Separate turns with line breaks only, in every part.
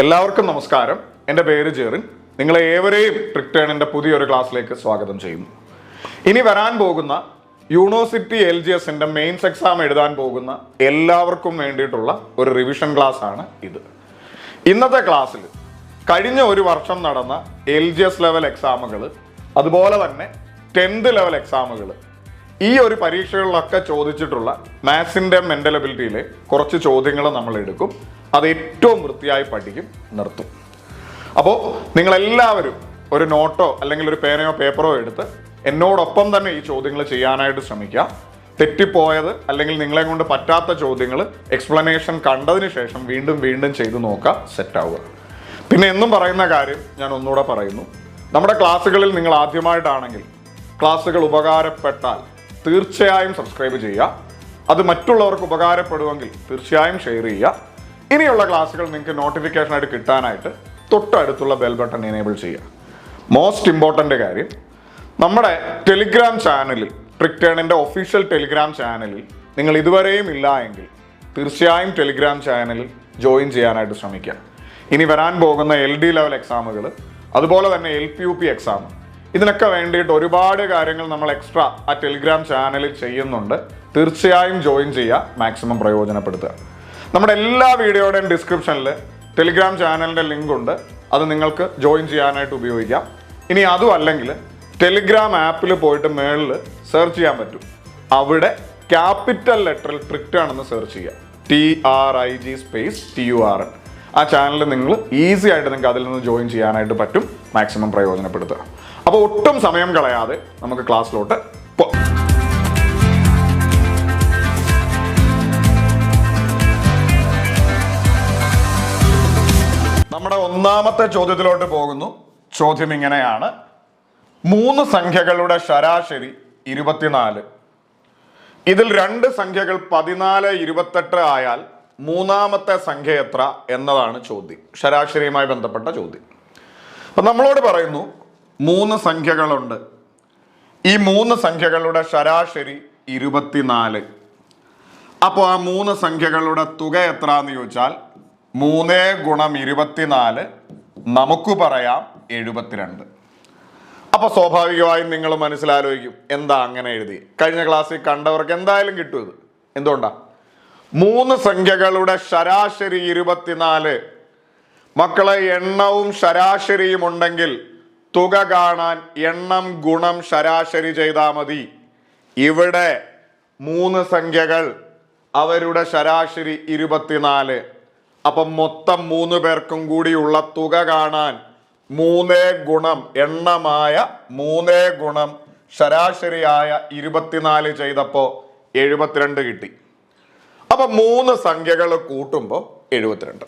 എല്ലാവർക്കും നമസ്കാരം. എൻ്റെ പേര് ജെറിൻ. നിങ്ങളെ ഏവരെയും ട്രിക്ടേണിൻ്റെ പുതിയൊരു ക്ലാസ്സിലേക്ക് സ്വാഗതം ചെയ്യുന്നു. ഇനി വരാൻ പോകുന്ന യൂണിവേഴ്സിറ്റി LGSൻ്റെ മെയിൻസ് എക്സാം എഴുതാൻ പോകുന്ന എല്ലാവർക്കും വേണ്ടിയിട്ടുള്ള ഒരു റിവിഷൻ ക്ലാസ് ആണ് ഇത്. ഇന്നത്തെ ക്ലാസ്സിൽ കഴിഞ്ഞ ഒരു വർഷം നടന്ന LGS ലെവൽ എക്സാമുകൾ, അതുപോലെ തന്നെ 10th ലെവൽ എക്സാമുകൾ, ഈ ഒരു പരീക്ഷകളിലൊക്കെ ചോദിച്ചിട്ടുള്ള മാത്സിൻ്റെ മെൻ്റൽ എബിലിറ്റിയിലെ കുറച്ച് ചോദ്യങ്ങൾ നമ്മൾ എടുക്കും. അത് ഏറ്റവും വൃത്തിയായി പഠിക്കും, നിർത്തും. അപ്പോൾ നിങ്ങളെല്ലാവരും ഒരു നോട്ടോ അല്ലെങ്കിൽ ഒരു പേനയോ പേപ്പറോ എടുത്ത് എന്നോടൊപ്പം തന്നെ ഈ ചോദ്യങ്ങൾ ചെയ്യാനായിട്ട് ശ്രമിക്കുക. തെറ്റിപ്പോയത് അല്ലെങ്കിൽ നിങ്ങളെ കൊണ്ട് പറ്റാത്ത ചോദ്യങ്ങൾ എക്സ്പ്ലനേഷൻ കണ്ടതിന് ശേഷം വീണ്ടും വീണ്ടും ചെയ്ത് നോക്കുക, സെറ്റാവുക. പിന്നെ എന്നും പറയുന്ന കാര്യം ഞാൻ ഒന്നുകൂടെ പറയുന്നു. നമ്മുടെ ക്ലാസ്സുകളിൽ നിങ്ങൾ ആദ്യമായിട്ടാണെങ്കിൽ ക്ലാസ്സുകൾ ഉപകാരപ്പെട്ടാൽ തീർച്ചയായും സബ്സ്ക്രൈബ് ചെയ്യുക. അത് മറ്റുള്ളവർക്ക് ഉപകാരപ്പെടുമെങ്കിൽ തീർച്ചയായും ഷെയർ ചെയ്യുക. ഇനിയുള്ള ക്ലാസ്സുകൾ നിങ്ങൾക്ക് നോട്ടിഫിക്കേഷനായിട്ട് കിട്ടാനായിട്ട് തൊട്ടടുത്തുള്ള ബെൽ ബട്ടൺ എനേബിൾ ചെയ്യുക. മോസ്റ്റ് ഇമ്പോർട്ടൻ്റ് കാര്യം, നമ്മുടെ ടെലിഗ്രാം ചാനലിൽ, ട്രിക്ടേണിൻ്റെ ഒഫീഷ്യൽ ടെലിഗ്രാം ചാനലിൽ നിങ്ങൾ ഇതുവരെയും ഇല്ല എങ്കിൽ തീർച്ചയായും ടെലിഗ്രാം ചാനലിൽ ജോയിൻ ചെയ്യാനായിട്ട് ശ്രമിക്കുക. ഇനി വരാൻ പോകുന്ന LD ലെവൽ എക്സാമുകൾ, അതുപോലെ തന്നെ LPUP എക്സാം, ഇതിനൊക്കെ വേണ്ടിയിട്ട് ഒരുപാട് കാര്യങ്ങൾ നമ്മൾ എക്സ്ട്രാ ആ ടെലിഗ്രാം ചാനലിൽ ചെയ്യുന്നുണ്ട്. തീർച്ചയായും ജോയിൻ ചെയ്യുക, മാക്സിമം പ്രയോജനപ്പെടുത്തുക. നമ്മുടെ എല്ലാ വീഡിയോയുടെയും ഡിസ്ക്രിപ്ഷനിൽ ടെലിഗ്രാം ചാനലിൻ്റെ ലിങ്ക് ഉണ്ട്. അത് നിങ്ങൾക്ക് ജോയിൻ ചെയ്യാനായിട്ട് ഉപയോഗിക്കാം. ഇനി അതും അല്ലെങ്കിൽ ടെലിഗ്രാം ആപ്പിൽ പോയിട്ട് മേളിൽ സെർച്ച് ചെയ്യാൻ പറ്റും. അവിടെ ക്യാപിറ്റൽ ലെറ്ററിൽ ട്രിക്ടേൺ എന്ന് സെർച്ച് ചെയ്യുക, TRIG സ്പേസ് TURN. ആ ചാനൽ നിങ്ങൾ ഈസി ആയിട്ട് നിങ്ങൾക്ക് അതിൽ നിന്ന് ജോയിൻ ചെയ്യാനായിട്ട് പറ്റും. മാക്സിമം പ്രയോജനപ്പെടുത്തുക. അപ്പോൾ ഒട്ടും സമയം കളയാതെ നമുക്ക് ക്ലാസ്സിലോട്ട് പോകാം. നമ്മുടെ ഒന്നാമത്തെ ചോദ്യത്തിലോട്ട് പോകുന്നു. ചോദ്യം ഇങ്ങനെയാണ്: 3 സംഖ്യകളുടെ ശരാശരി 24. ഇതിൽ 2 സംഖ്യകൾ 14, 28 ആയാൽ മൂന്നാമത്തെ സംഖ്യ എത്ര എന്നതാണ് ചോദ്യം. ശരാശരിയുമായി ബന്ധപ്പെട്ട ചോദ്യം. അപ്പം നമ്മളോട് പറയുന്നു 3 സംഖ്യകളുണ്ട്. ഈ 3 സംഖ്യകളുടെ ശരാശരി 24. അപ്പോൾ ആ 3 സംഖ്യകളുടെ തുക എത്ര എന്ന് ചോദിച്ചാൽ 3 ഗുണം 24 നമുക്ക് പറയാം 72. അപ്പോൾ സ്വാഭാവികമായും നിങ്ങൾ മനസ്സിലാലോചിക്കും, എന്താ അങ്ങനെ എഴുതി? കഴിഞ്ഞ ക്ലാസ്സിൽ കണ്ടവർക്ക് എന്തായാലും കിട്ടും ഇത്. എന്തുകൊണ്ടാണ്? 3 സംഖ്യകളുടെ ശരാശരി 24. മക്കളെ, എണ്ണവും ശരാശരിയും ഉണ്ടെങ്കിൽ തുക കാണാൻ എണ്ണം ഗുണം ശരാശരി ചെയ്താൽ മതി. ഇവിടെ 3 സംഖ്യകൾ, അവരുടെ ശരാശരി 24. അപ്പം മൊത്തം 3 പേർക്കും കൂടിയുള്ള തുക കാണാൻ 3 ഗുണം എണ്ണമായ 3 ഗുണം ശരാശരിയായ 24 ചെയ്തപ്പോൾ 72 കിട്ടി. അപ്പം 3 സംഖ്യകൾ കൂട്ടുമ്പോൾ 72.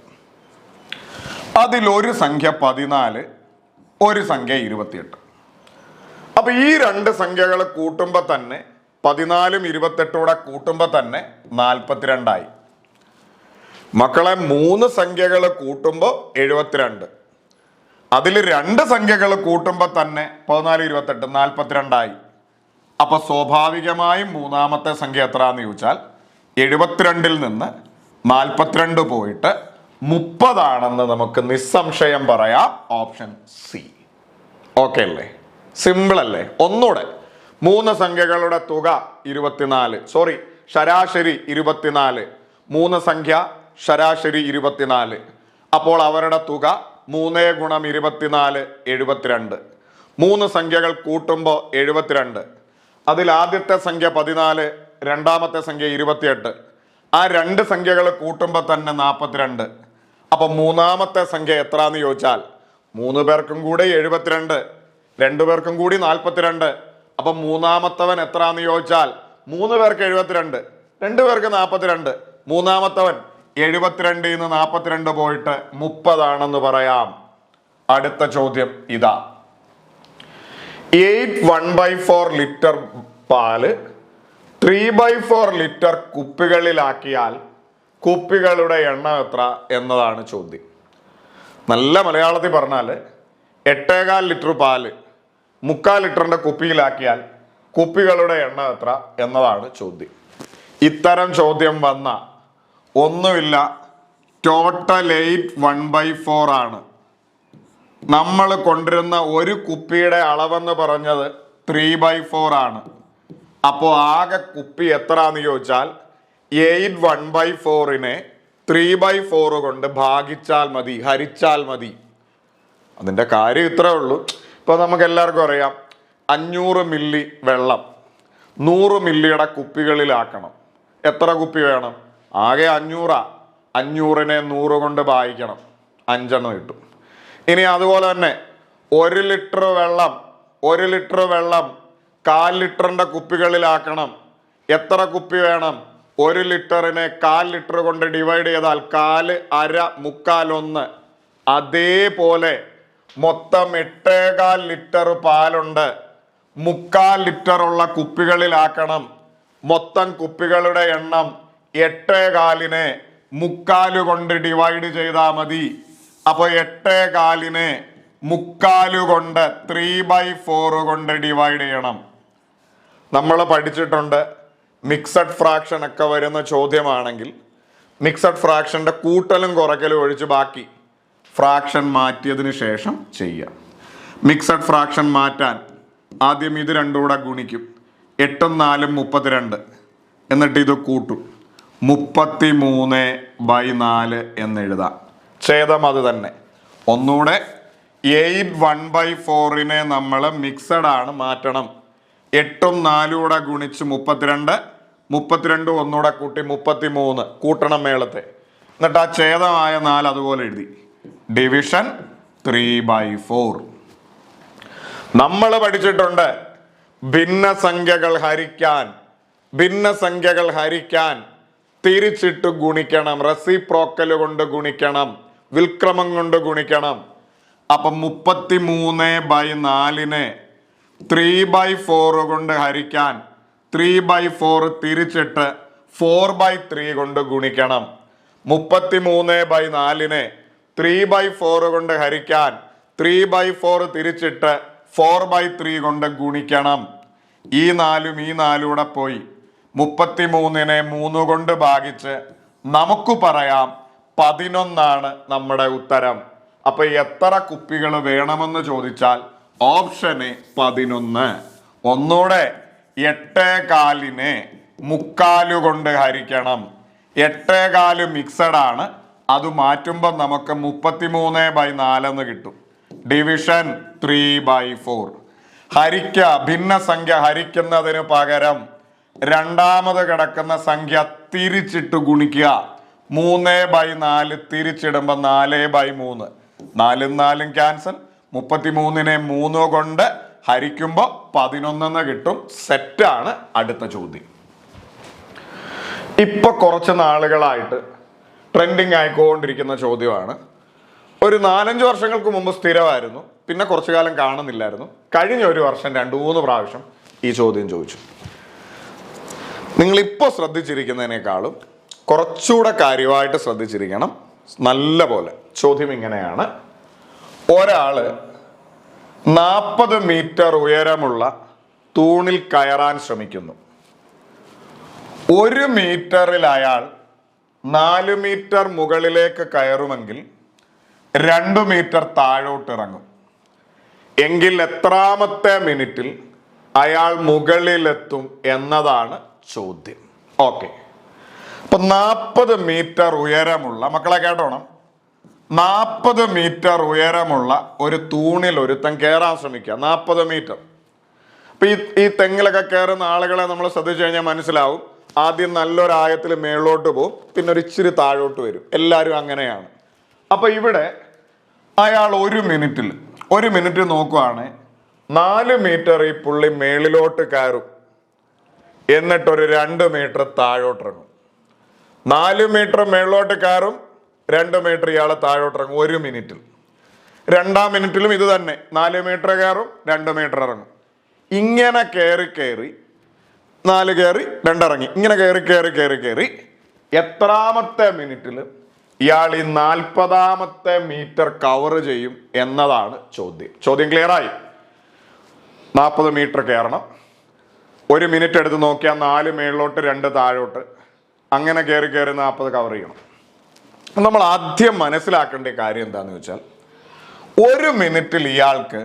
അതിലൊരു സംഖ്യ 14, ഒരു സംഖ്യ 28. അപ്പൊ ഈ 2 സംഖ്യകൾ കൂട്ടുമ്പോൾ തന്നെ 14ഉം 28 കൂട്ടുമ്പോൾ തന്നെ 42 ആയി. മക്കളെ, 3 സംഖ്യകൾ കൂട്ടുമ്പോൾ 72. അതിൽ 2 സംഖ്യകൾ കൂട്ടുമ്പോൾ തന്നെ 14, 28, 42 ആയി. അപ്പൊ സ്വാഭാവികമായും മൂന്നാമത്തെ സംഖ്യ എത്രയാന്ന് ചോദിച്ചാൽ 72ൽ നിന്ന് 42 പോയിട്ട് 30 ആണെന്ന് നമുക്ക് നിസ്സംശയം പറയാം. Option C. ഓക്കെ അല്ലേ? സിമ്പിൾ അല്ലേ? ഒന്നുകൂടെ, 3 സംഖ്യകളുടെ തുക 24, ശരാശരി 24. 3 സംഖ്യ ശരാശരി 24. അപ്പോൾ അവരുടെ തുക 3 ഗുണം 24 72. 3 സംഖ്യകൾ കൂട്ടുമ്പോൾ 72. അതിൽ ആദ്യത്തെ സംഖ്യ 14, രണ്ടാമത്തെ സംഖ്യ 28. ആ 2 സംഖ്യകൾ കൂട്ടുമ്പോൾ തന്നെ 42. അപ്പൊ മൂന്നാമത്തെ സംഖ്യ എത്രന്ന് ചോദിച്ചാൽ 3 പേർക്കും കൂടി 72, 2 പേർക്കും കൂടി 42. അപ്പൊ മൂന്നാമത്തവൻ എത്രന്ന് ചോദിച്ചാൽ 3 പേർക്ക് 72, 2 പേർക്ക് 42. മൂന്നാമത്തവൻ 72ൽ നിന്ന് 42 പോയിട്ട് 30 ആണെന്ന് പറയാം. അടുത്ത ചോദ്യം ഇതാ: 8 1/4 ലിറ്റർ പാല് 3/4 ലിറ്റർ കുപ്പികളിലാക്കിയാൽ കുപ്പികളുടെ എണ്ണം എത്ര എന്നതാണ് ചോദ്യം. നല്ല മലയാളത്തിൽ പറഞ്ഞാൽ 8.25 ലിറ്റർ പാല് 3/4 ലിറ്ററിന്റെ കുപ്പിയിലാക്കിയാൽ കുപ്പികളുടെ എണ്ണം എത്ര എന്നതാണ് ചോദ്യം. ഇത്തരം ചോദ്യം വന്ന ഒന്നുമില്ല, ടോട്ടൽ 8 1/4 ആണ്. നമ്മൾ കൊണ്ടുവരുന്ന ഒരു കുപ്പിയുടെ അളവെന്ന് പറഞ്ഞത് 3/4 ആണ്. അപ്പോൾ ആകെ കുപ്പി എത്രയാണെന്ന് ചോദിച്ചാൽ 8 1/4നെ 3/4 കൊണ്ട് ഭാഗിച്ചാൽ മതി, ഹരിച്ചാൽ മതി. അതിൻ്റെ കാര്യം ഇത്രേ ഉള്ളൂ. ഇപ്പോൾ നമുക്ക് എല്ലാവർക്കും അറിയാം 500 മില്ലി വെള്ളം 100 മില്ലിയുടെ കുപ്പികളിലാക്കണം. എത്ര കുപ്പി വേണം? ആകെ 500. 500നെ 100 കൊണ്ട് ഭാഗിക്കണം, 5 എണ്ണം കിട്ടും. ഇനി അതുപോലെ തന്നെ 1 ലിറ്റർ വെള്ളം 1/4 ലിറ്ററിൻ്റെ കുപ്പികളിലാക്കണം. എത്ര കുപ്പി വേണം? 1 ലിറ്ററിനെ 1/4 ലിറ്റർ കൊണ്ട് ഡിവൈഡ് ചെയ്താൽ 1/4, 1/2, 1/4, 1. അതേപോലെ മൊത്തം 8.25 ലിറ്റർ പാലുണ്ട്. 1/4 ലിറ്റർ ഉള്ള കുപ്പികളിലാക്കണം. മൊത്തം കുപ്പികളുടെ എണ്ണം 8.25നെ 1/4 കൊണ്ട് ഡിവൈഡ് ചെയ്താൽ മതി. അപ്പൊ 8.25നെ 1/4 കൊണ്ട് 3/4 കൊണ്ട് ഡിവൈഡ് ചെയ്യണം. നമ്മൾ പഠിച്ചിട്ടുണ്ട് മിക്സഡ് ഫ്രാക്ഷൻ ഒക്കെ വരുന്ന ചോദ്യമാണെങ്കിൽ മിക്സഡ് ഫ്രാക്ഷന്റെ കൂട്ടലും കുറയ്ക്കലും ഒഴിച്ച് ബാക്കി ഫ്രാക്ഷൻ മാറ്റിയതിന് ശേഷം ചെയ്യാം. മിക്സഡ് ഫ്രാക്ഷൻ മാറ്റാൻ ആദ്യം ഇത് രണ്ടും കൂടെ ഗുണിക്കും. 8ഉം 4ഉം 32. എന്നിട്ട് ഇത് കൂട്ടും. 33/4 എന്നെഴുതാം. ഛേദം അത് തന്നെ. ഒന്നുകൂടെ 8 1/4നെ നമ്മൾ മിക്സഡ് ആണ് മാറ്റണം. 8ഉം 4ഉം കൂടെ ഗുണിച്ച് 32, 32 ഒന്നുകൂടെ കൂട്ടി 33 കൂട്ടണം മേളത്തെ. എന്നിട്ട് ആ ഛേദമായ 4 അതുപോലെ എഴുതി. ഡിവിഷൻ 3/4. നമ്മൾ പഠിച്ചിട്ടുണ്ട് ഭിന്നസംഖ്യകൾ ഹരിക്കാൻ തിരിച്ചിട്ട് ഗുണിക്കണം, റെസിപ്രോക്കൽ കൊണ്ട് ഗുണിക്കണം, വിൽക്രമം കൊണ്ട് ഗുണിക്കണം. അപ്പം 33/4നെ 3/4 കൊണ്ട് ഹരിക്കാൻ 3/4 തിരിച്ചിട്ട് 4/3 കൊണ്ട് ഗുണിക്കണം. 33/4നെ 3/4 കൊണ്ട് ഹരിക്കാൻ 3/4 തിരിച്ചിട്ട് 4/3 കൊണ്ട് ഗുണിക്കണം. ഈ 4ഉം ഈ 4ഉം കൂടെ പോയി 33നെ 3 കൊണ്ട് ഭാഗിച്ച് നമുക്ക് പറയാം 11 നമ്മുടെ ഉത്തരം. അപ്പൊ എത്ര കുപ്പികൾ വേണമെന്ന് ചോദിച്ചാൽ ഓപ്ഷന് 11. ഒന്നുകൂടെ 8.25നെ 3/4 കൊണ്ട് ഹരിക്കണം. 8.25 മിക്സഡ് ആണ്. അത് മാറ്റുമ്പോൾ നമുക്ക് 33/4 കിട്ടും. ഡിവിഷൻ 3/4. ഭിന്നസംഖ്യ ഹരിക്കുന്നതിന് പകരം രണ്ടാമത് കിടക്കുന്ന സംഖ്യ തിരിച്ചിട്ട് ഗുണിക്കുക. 3/4 തിരിച്ചിടുമ്പോൾ 4/3. 4ഉം 4ഉം ക്യാൻസൽ. 33നെ 3 കൊണ്ട് ഹരിക്കുമ്പോൾ 11 കിട്ടും. സെറ്റാണ് അടുത്ത ചോദ്യം. ഇപ്പൊ കുറച്ച് നാളുകളായിട്ട് ട്രെൻഡിങ് ആയിക്കൊണ്ടിരിക്കുന്ന ചോദ്യമാണ്. ഒരു 4-5 വർഷങ്ങൾക്ക് മുമ്പ് സ്ഥിരമായിരുന്നു, പിന്നെ കുറച്ചു കാലം കാണുന്നില്ലായിരുന്നു. കഴിഞ്ഞ ഒരു വർഷം 2-3 പ്രാവശ്യം ഈ ചോദ്യം ചോദിച്ചു. നിങ്ങളിപ്പോൾ ശ്രദ്ധിച്ചിരിക്കുന്നതിനേക്കാളും കുറച്ചുകൂടെ കാര്യമായിട്ട് ശ്രദ്ധിച്ചിരിക്കണം. നല്ല പോലെ ചോദ്യം ഇങ്ങനെയാണ്. ഒരാള് 40 മീറ്റർ ഉയരമുള്ള തൂണിൽ കയറാൻ ശ്രമിക്കുന്നു. 1 മീറ്ററിൽ അയാൾ 4 മീറ്റർ മുകളിലേക്ക് കയറുമെങ്കിൽ 2 മീറ്റർ താഴോട്ട് ഇറങ്ങും. എങ്കിൽ എത്രാമത്തെ മിനിറ്റിൽ അയാൾ മുകളിലെത്തും എന്നതാണ് ചോദ്യം. ഓക്കെ, അപ്പൊ 40 മീറ്റർ ഉയരമുള്ള, മക്കളെ കേട്ടോണം, 40 മീറ്റർ ഉയരമുള്ള ഒരു തൂണിൽ ഒരുത്തൻ കയറാൻ ശ്രമിക്കുക. 40 മീറ്റർ. അപ്പൊ ഈ തെങ്ങിലൊക്കെ കയറുന്ന ആളുകളെ നമ്മൾ ശ്രദ്ധിച്ചു കഴിഞ്ഞാൽ മനസ്സിലാവും. ആദ്യം നല്ലൊരായത്തിൽ മേളോട്ട് പോകും, പിന്നെ ഒരു ഇച്ചിരി താഴോട്ട് വരും. എല്ലാവരും അങ്ങനെയാണ്. അപ്പൊ ഇവിടെ അയാൾ 1 മിനിറ്റ് നോക്കുവാണ്. 4 മീറ്റർ ഈ പുള്ളി മേളിലോട്ട് കയറും. എന്നിട്ടൊരു 2 മീറ്റർ താഴോട്ടിറങ്ങും. 4 മീറ്റർ മേളിലോട്ട് കയറും, 2 മീറ്റർ ഇയാളെ താഴോട്ടിറങ്ങും 1 മിനിറ്റിൽ. 2-ാം മിനിറ്റിലും ഇത് തന്നെ. 4 മീറ്റർ കയറും, 2 മീറ്റർ ഇറങ്ങും. ഇങ്ങനെ കയറി 4 കയറി 2 ഇറങ്ങി. ഇങ്ങനെ കയറി എത്രാമത്തെ മിനിറ്റിൽ ഇയാൾ ഈ 40ാമത്തെ മീറ്റർ കവർ ചെയ്യും എന്നതാണ് ചോദ്യം. ചോദ്യം ക്ലിയർ ആയി? 40 മീറ്റർ കയറണം. 1 മിനിറ്റ് എടുത്ത് നോക്കിയാൽ 4 മേളിലോട്ട് 2 താഴോട്ട്, അങ്ങനെ കയറി 40 കവർ ചെയ്യണം. നമ്മൾ ആദ്യം മനസ്സിലാക്കേണ്ട കാര്യം എന്താണെന്ന് വെച്ചാൽ, ഒരു മിനിറ്റിൽ ഇയാൾക്ക്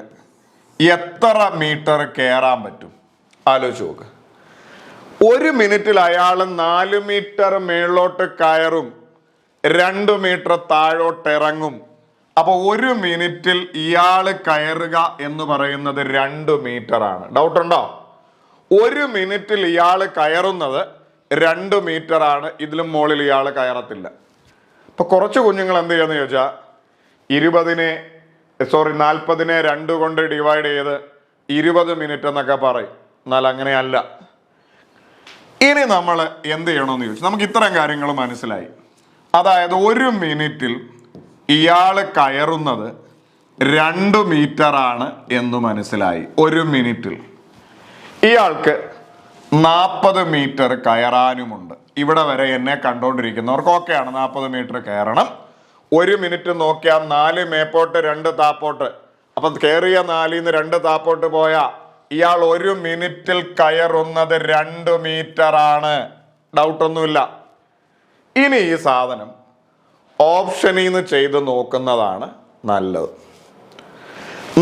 എത്ര മീറ്റർ കയറാൻ പറ്റും ആലോചിച്ച് നോക്ക്. ഒരു മിനിറ്റിൽ അയാൾ 4 മീറ്റർ മേളിലോട്ട് കയറും, 2 മീറ്റർ താഴോട്ട് ഇറങ്ങും. അപ്പൊ ഒരു മിനിറ്റിൽ ഇയാൾ കയറുക എന്ന് പറയുന്നത് 2 മീറ്റർ ആണ്. ഡൗട്ട് ഉണ്ടോ? ഒരു മിനിറ്റിൽ ഇയാൾ കയറുന്നത് 2 മീറ്റർ ആണ്. ഇതിലും മുകളിൽ ഇയാൾ കയറത്തില്ല. ഇപ്പൊ കുറച്ച് കുഞ്ഞുങ്ങൾ എന്ത് ചെയ്യാന്ന് ചോദിച്ചാൽ 40നെ 2 കൊണ്ട് ഡിവൈഡ് ചെയ്ത് 20 മിനിറ്റ് എന്നൊക്കെ പറയും. എന്നാൽ അങ്ങനെയല്ല. ഇനി നമ്മൾ എന്ത് ചെയ്യണമെന്ന് ചോദിച്ചാൽ നമുക്ക് ഇത്തരം കാര്യങ്ങൾ മനസ്സിലായി. അതായത് ഒരു മിനിറ്റിൽ ഇയാൾ കയറുന്നത് 2 മീറ്റർ ആണ് എന്ന് മനസ്സിലായി. ഒരു മിനിറ്റിൽ ഇയാൾക്ക് 40 മീറ്റർ കയറാനുമുണ്ട്. ഇവിടെ വരെ എന്നെ കണ്ടുകൊണ്ടിരിക്കുന്നവർക്ക് ഓക്കെയാണ്, 40 മീറ്റർ കയറണം. ഒരു മിനിറ്റ് നോക്കിയാൽ 4 മേപ്പോട്ട് 2 താപ്പോട്ട്. അപ്പൊ കയറിയ 4ൽ നിന്ന് 2 താപ്പോട്ട് പോയാ ഇയാൾ ഒരു മിനിറ്റിൽ കയറുന്നത് 2 മീറ്റർ ആണ്. ഡൗട്ടൊന്നുമില്ല. ഇനി ഈ സാധനം ഓപ്ഷനിൽ നിന്ന് ചെയ്ത് നോക്കുന്നതാണ് നല്ലത്.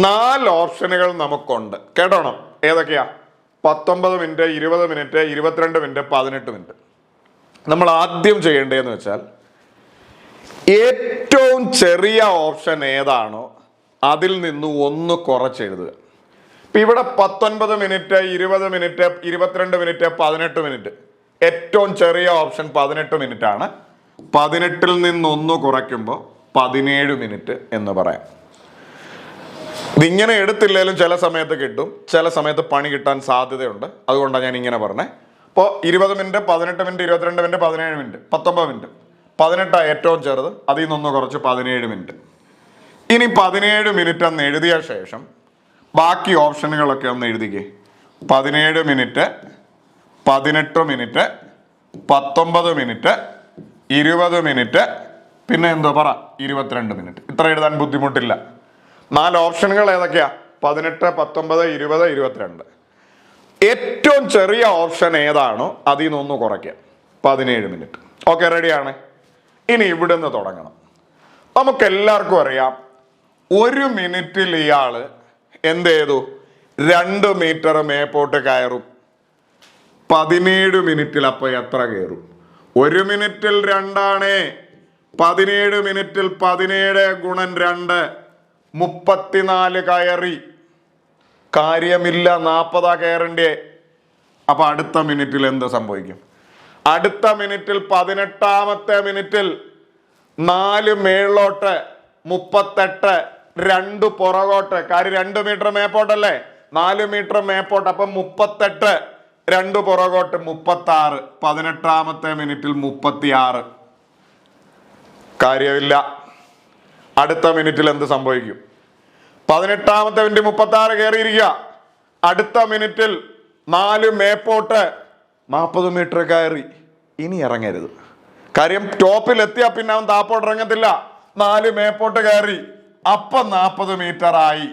4 ഓപ്ഷനുകൾ നമുക്കുണ്ട്, കേട്ടോണം. ഏതൊക്കെയാ? 19 മിനിറ്റ്, 20 മിനിറ്റ്, 22 മിനിറ്റ്, 18 മിനിറ്റ്. നമ്മൾ ആദ്യം ചെയ്യേണ്ടതെന്ന് വെച്ചാൽ ഏറ്റവും ചെറിയ ഓപ്ഷൻ ഏതാണോ അതിൽ നിന്ന് ഒന്ന് കുറച്ചെഴുതുക. ഇപ്പൊ ഇവിടെ 19 മിനിറ്റ്, 20 മിനിറ്റ്, 22 മിനിറ്റ്, 18 മിനിറ്റ്. ഏറ്റവും ചെറിയ ഓപ്ഷൻ 18 മിനിറ്റ് ആണ്. 18ൽ നിന്ന് ഒന്ന് കുറയ്ക്കുമ്പോൾ 17 മിനിറ്റ് എന്ന് പറയാം. ഇതിങ്ങനെ എടുത്തില്ലേലും ചില സമയത്ത് കിട്ടും, ചില സമയത്ത് പണി കിട്ടാൻ സാധ്യതയുണ്ട്. അതുകൊണ്ടാണ് ഞാൻ ഇങ്ങനെ പറഞ്ഞത്. ഇപ്പോൾ 20 minute, 18 minute, 22 minute, 17 minute, 19 minute. 18 ഏറ്റവും ചെറുത്, അതിൽ നിന്നൊന്ന് കുറച്ച് 17 മിനിറ്റ്. ഇനി 17 മിനിറ്റ് എന്ന് എഴുതിയ ശേഷം ബാക്കി ഓപ്ഷനുകളൊക്കെ ഒന്ന് എഴുതിക്കേ. 17 മിനിറ്റ്, 18 മിനിറ്റ്, 19 മിനിറ്റ്, 20 മിനിറ്റ്, പിന്നെ എന്തോ പറ 22 മിനിറ്റ്. ഇത്ര എഴുതാൻ ബുദ്ധിമുട്ടില്ല. 4 ഓപ്ഷനുകൾ ഏതൊക്കെയാ? 18, 19, 20, 22. ഏറ്റവും ചെറിയ ഓപ്ഷൻ ഏതാണോ അതിൽ നിന്നൊന്ന് കുറയ്ക്കാം. 17 മിനിറ്റ്. ഓക്കെ, റെഡിയാണ്. ഇനി ഇവിടുന്ന് തുടങ്ങണം. നമുക്കെല്ലാവർക്കും അറിയാം, ഒരു മിനിറ്റിൽ ഇയാള് എന്ത് ചെയ്തു? 2 മീറ്റർ മേപ്പോട്ട് കയറും. 17 മിനിറ്റിൽ അപ്പൊ എത്ര കയറും? ഒരു മിനിറ്റിൽ 2 ആണ്. 17 മിനിറ്റിൽ 17 ഗുണൻ 2 34 കയറി. കാര്യമില്ല, 40 കയറണ്ടേ. അപ്പൊ അടുത്ത മിനിറ്റിൽ എന്ത് സംഭവിക്കും? അടുത്ത മിനിറ്റിൽ 18ാമത്തെ മിനിറ്റിൽ 4 മേളിലോട്ട് 38, 2 പുറകോട്ട്. കാര്യം 2 മീറ്റർ മേപ്പോട്ടല്ലേ, 4 മീറ്റർ മേപ്പോട്ട്. അപ്പൊ 38, 2 പുറകോട്ട് 36. 18ാമത്തെ മിനിറ്റിൽ 36. കാര്യമില്ല. അടുത്ത മിനിറ്റിൽ എന്ത് സംഭവിക്കും? 18ാമത്തെ മിനിറ്റ് 36 കയറിയിരിക്കുക. അടുത്ത മിനിറ്റിൽ 4 മേപ്പോട്ട് 40 മീറ്റർ കയറി. ഇനി ഇറങ്ങരുത്. കാര്യം ടോപ്പിൽ എത്തിയാ പിന്നെ അവൻ താപ്പോട്ട് ഇറങ്ങത്തില്ല. 4 മേപ്പോട്ട് കയറി, അപ്പം 40 മീറ്റർ ആയി.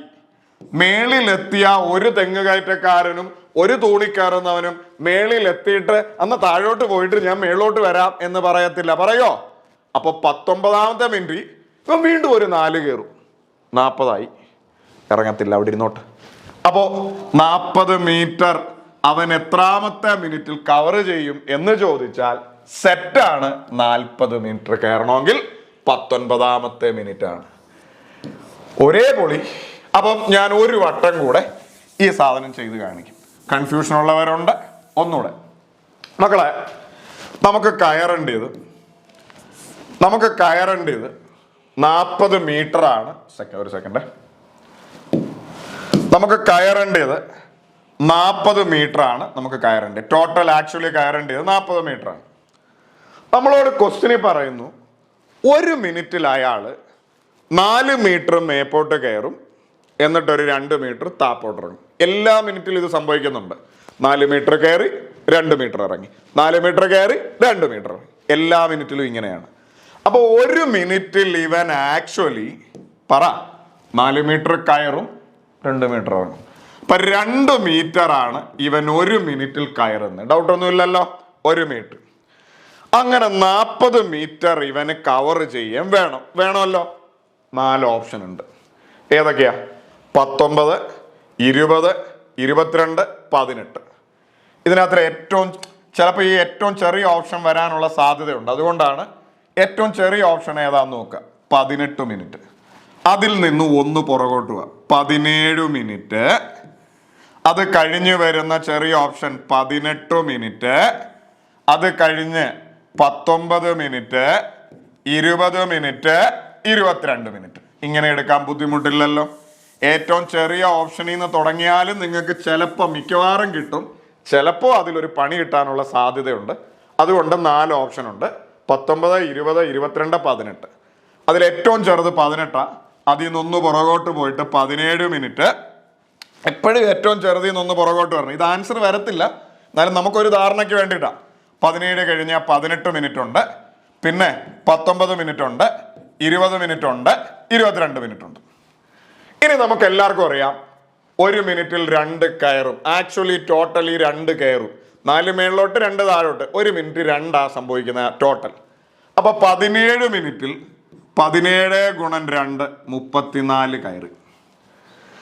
മേളിലെത്തിയ ഒരു തെങ്ങ് കയറ്റക്കാരനും ഒരു തൂണിക്കയറുന്നവനും മേളിൽ എത്തിയിട്ട് അന്ന് താഴോട്ട് പോയിട്ട് ഞാൻ മേളോട്ട് വരാം എന്ന് പറയത്തില്ല. പറയോ? അപ്പൊ 19ാമത്തെ മിനിറ്റ് ഇവൻ വീണ്ടും ഒരു 4 കയറും. 40 ആയി. ഇറങ്ങത്തില്ല, അവിടെ ഇരുന്നോട്ട്. അപ്പോ 40 മീറ്റർ അവൻ എത്രാമത്തെ മിനിറ്റിൽ കവർ ചെയ്യും എന്ന് ചോദിച്ചാൽ സെറ്റാണ്. 40 മീറ്റർ കയറണമെങ്കിൽ 19ാമത്തെ മിനിറ്റ് ആണ്. ഒരേ പൊളി. അപ്പം ഞാൻ ഒരു വട്ടം കൂടെ ഈ സാധനം ചെയ്ത് കാണിക്കും. കൺഫ്യൂഷൻ ഉള്ളവരുണ്ട്. ഒന്നുകൂടെ മക്കളെ, നമുക്ക് കയറേണ്ടത് 40 മീറ്റർ ആണ്. ഒരു സെക്കൻഡ്. നമുക്ക് കയറേണ്ടത് 40 മീറ്റർ ആണ്. നമുക്ക് കയറേണ്ടത് ടോട്ടൽ ആക്ച്വലി കയറേണ്ടത് 40 മീറ്റർ ആണ്. നമ്മളോട് ക്വസ്റ്റ്യനിൽ പറയുന്നു, ഒരു മിനിറ്റിൽ അയാൾ 4 മീറ്റർ മേപ്പോട്ട് കയറും, എന്നിട്ടൊരു 2 മീറ്റർ താപ്പോട്ട് ഇറങ്ങും. എല്ലാ മിനിറ്റിലും ഇത് സംഭവിക്കുന്നുണ്ട്. 4 മീറ്റർ കയറി 2 മീറ്റർ ഇറങ്ങി, 4 മീറ്റർ കയറി 2 മീറ്റർ ഇറങ്ങി. എല്ലാ മിനിറ്റിലും ഇങ്ങനെയാണ്. അപ്പൊ ഒരു മിനിറ്റിൽ ഇവൻ ആക്ച്വലി 4 മീറ്റർ കയറും, 2 മീറ്റർ ഇറങ്ങും. അപ്പൊ 2 മീറ്റർ ആണ് ഇവൻ ഒരു മിനിറ്റിൽ കയറുന്നത്. ഡൗട്ടൊന്നും ഇല്ലല്ലോ. 1 മീറ്റർ. അങ്ങനെ 40 മീറ്റർ ഇവന് കവർ ചെയ്യാൻ വേണമല്ലോ. 4 ഓപ്ഷൻ ഉണ്ട്. ഏതൊക്കെയാ? 19, 20, 22, 18. ഇതിനകത്ത് ചിലപ്പോൾ ഈ ഏറ്റവും ചെറിയ ഓപ്ഷൻ വരാനുള്ള സാധ്യതയുണ്ട്. അതുകൊണ്ടാണ് ഏറ്റവും ചെറിയ ഓപ്ഷൻ ഏതാന്ന് നോക്കുക. 18 മിനിറ്റ്. അതിൽ നിന്ന് 1 പുറകോട്ട് പോവാ. 17 മിനിറ്റ്. അത് കഴിഞ്ഞ് വരുന്ന ചെറിയ ഓപ്ഷൻ 18 മിനിറ്റ്. അത് കഴിഞ്ഞ് 19 മിനിറ്റ്, 20 മിനിറ്റ്, 22 മിനിറ്റ്. ഇങ്ങനെ എടുക്കാൻ ബുദ്ധിമുട്ടില്ലല്ലോ. ഏറ്റവും ചെറിയ ഓപ്ഷനിൽ നിന്ന് തുടങ്ങിയാലും നിങ്ങൾക്ക് ചിലപ്പോൾ മിക്കവാറും കിട്ടും, ചിലപ്പോൾ അതിലൊരു പണി കിട്ടാനുള്ള സാധ്യതയുണ്ട്. അതുകൊണ്ട് 4 ഓപ്ഷൻ ഉണ്ട്. 19, 20, 22, 18. അതിൽ ഏറ്റവും ചെറുത് 18. അതിൽ നിന്നൊന്ന് പുറകോട്ട് പോയിട്ട് 17 മിനിറ്റ്. എപ്പോഴും ഏറ്റവും ചെറുതിൽ നിന്നൊന്ന് പുറകോട്ട് വരണം. ഇത് ആൻസർ വരത്തില്ല, എന്നാലും നമുക്കൊരു ധാരണയ്ക്ക് വേണ്ടിയിട്ടാണ്. 17 കഴിഞ്ഞാൽ 18 മിനിറ്റ് ഉണ്ട്, പിന്നെ 19 മിനിറ്റ് ഉണ്ട്, 20 മിനിറ്റ് ഉണ്ട്, 22 മിനിറ്റ് ഉണ്ട്. ഇനി നമുക്ക് എല്ലാവർക്കും അറിയാം 1 മിനിറ്റിൽ 2 കയറും. ആക്ച്വലി ടോട്ടലി 2 കയറും. 4 മേളിലോട്ട് 2 താഴോട്ട്. 1 മിനിറ്റ് 2 സംഭവിക്കുന്ന ടോട്ടൽ. അപ്പൊ 17 മിനിറ്റിൽ 17 ഗുണം 2 34 കയറി.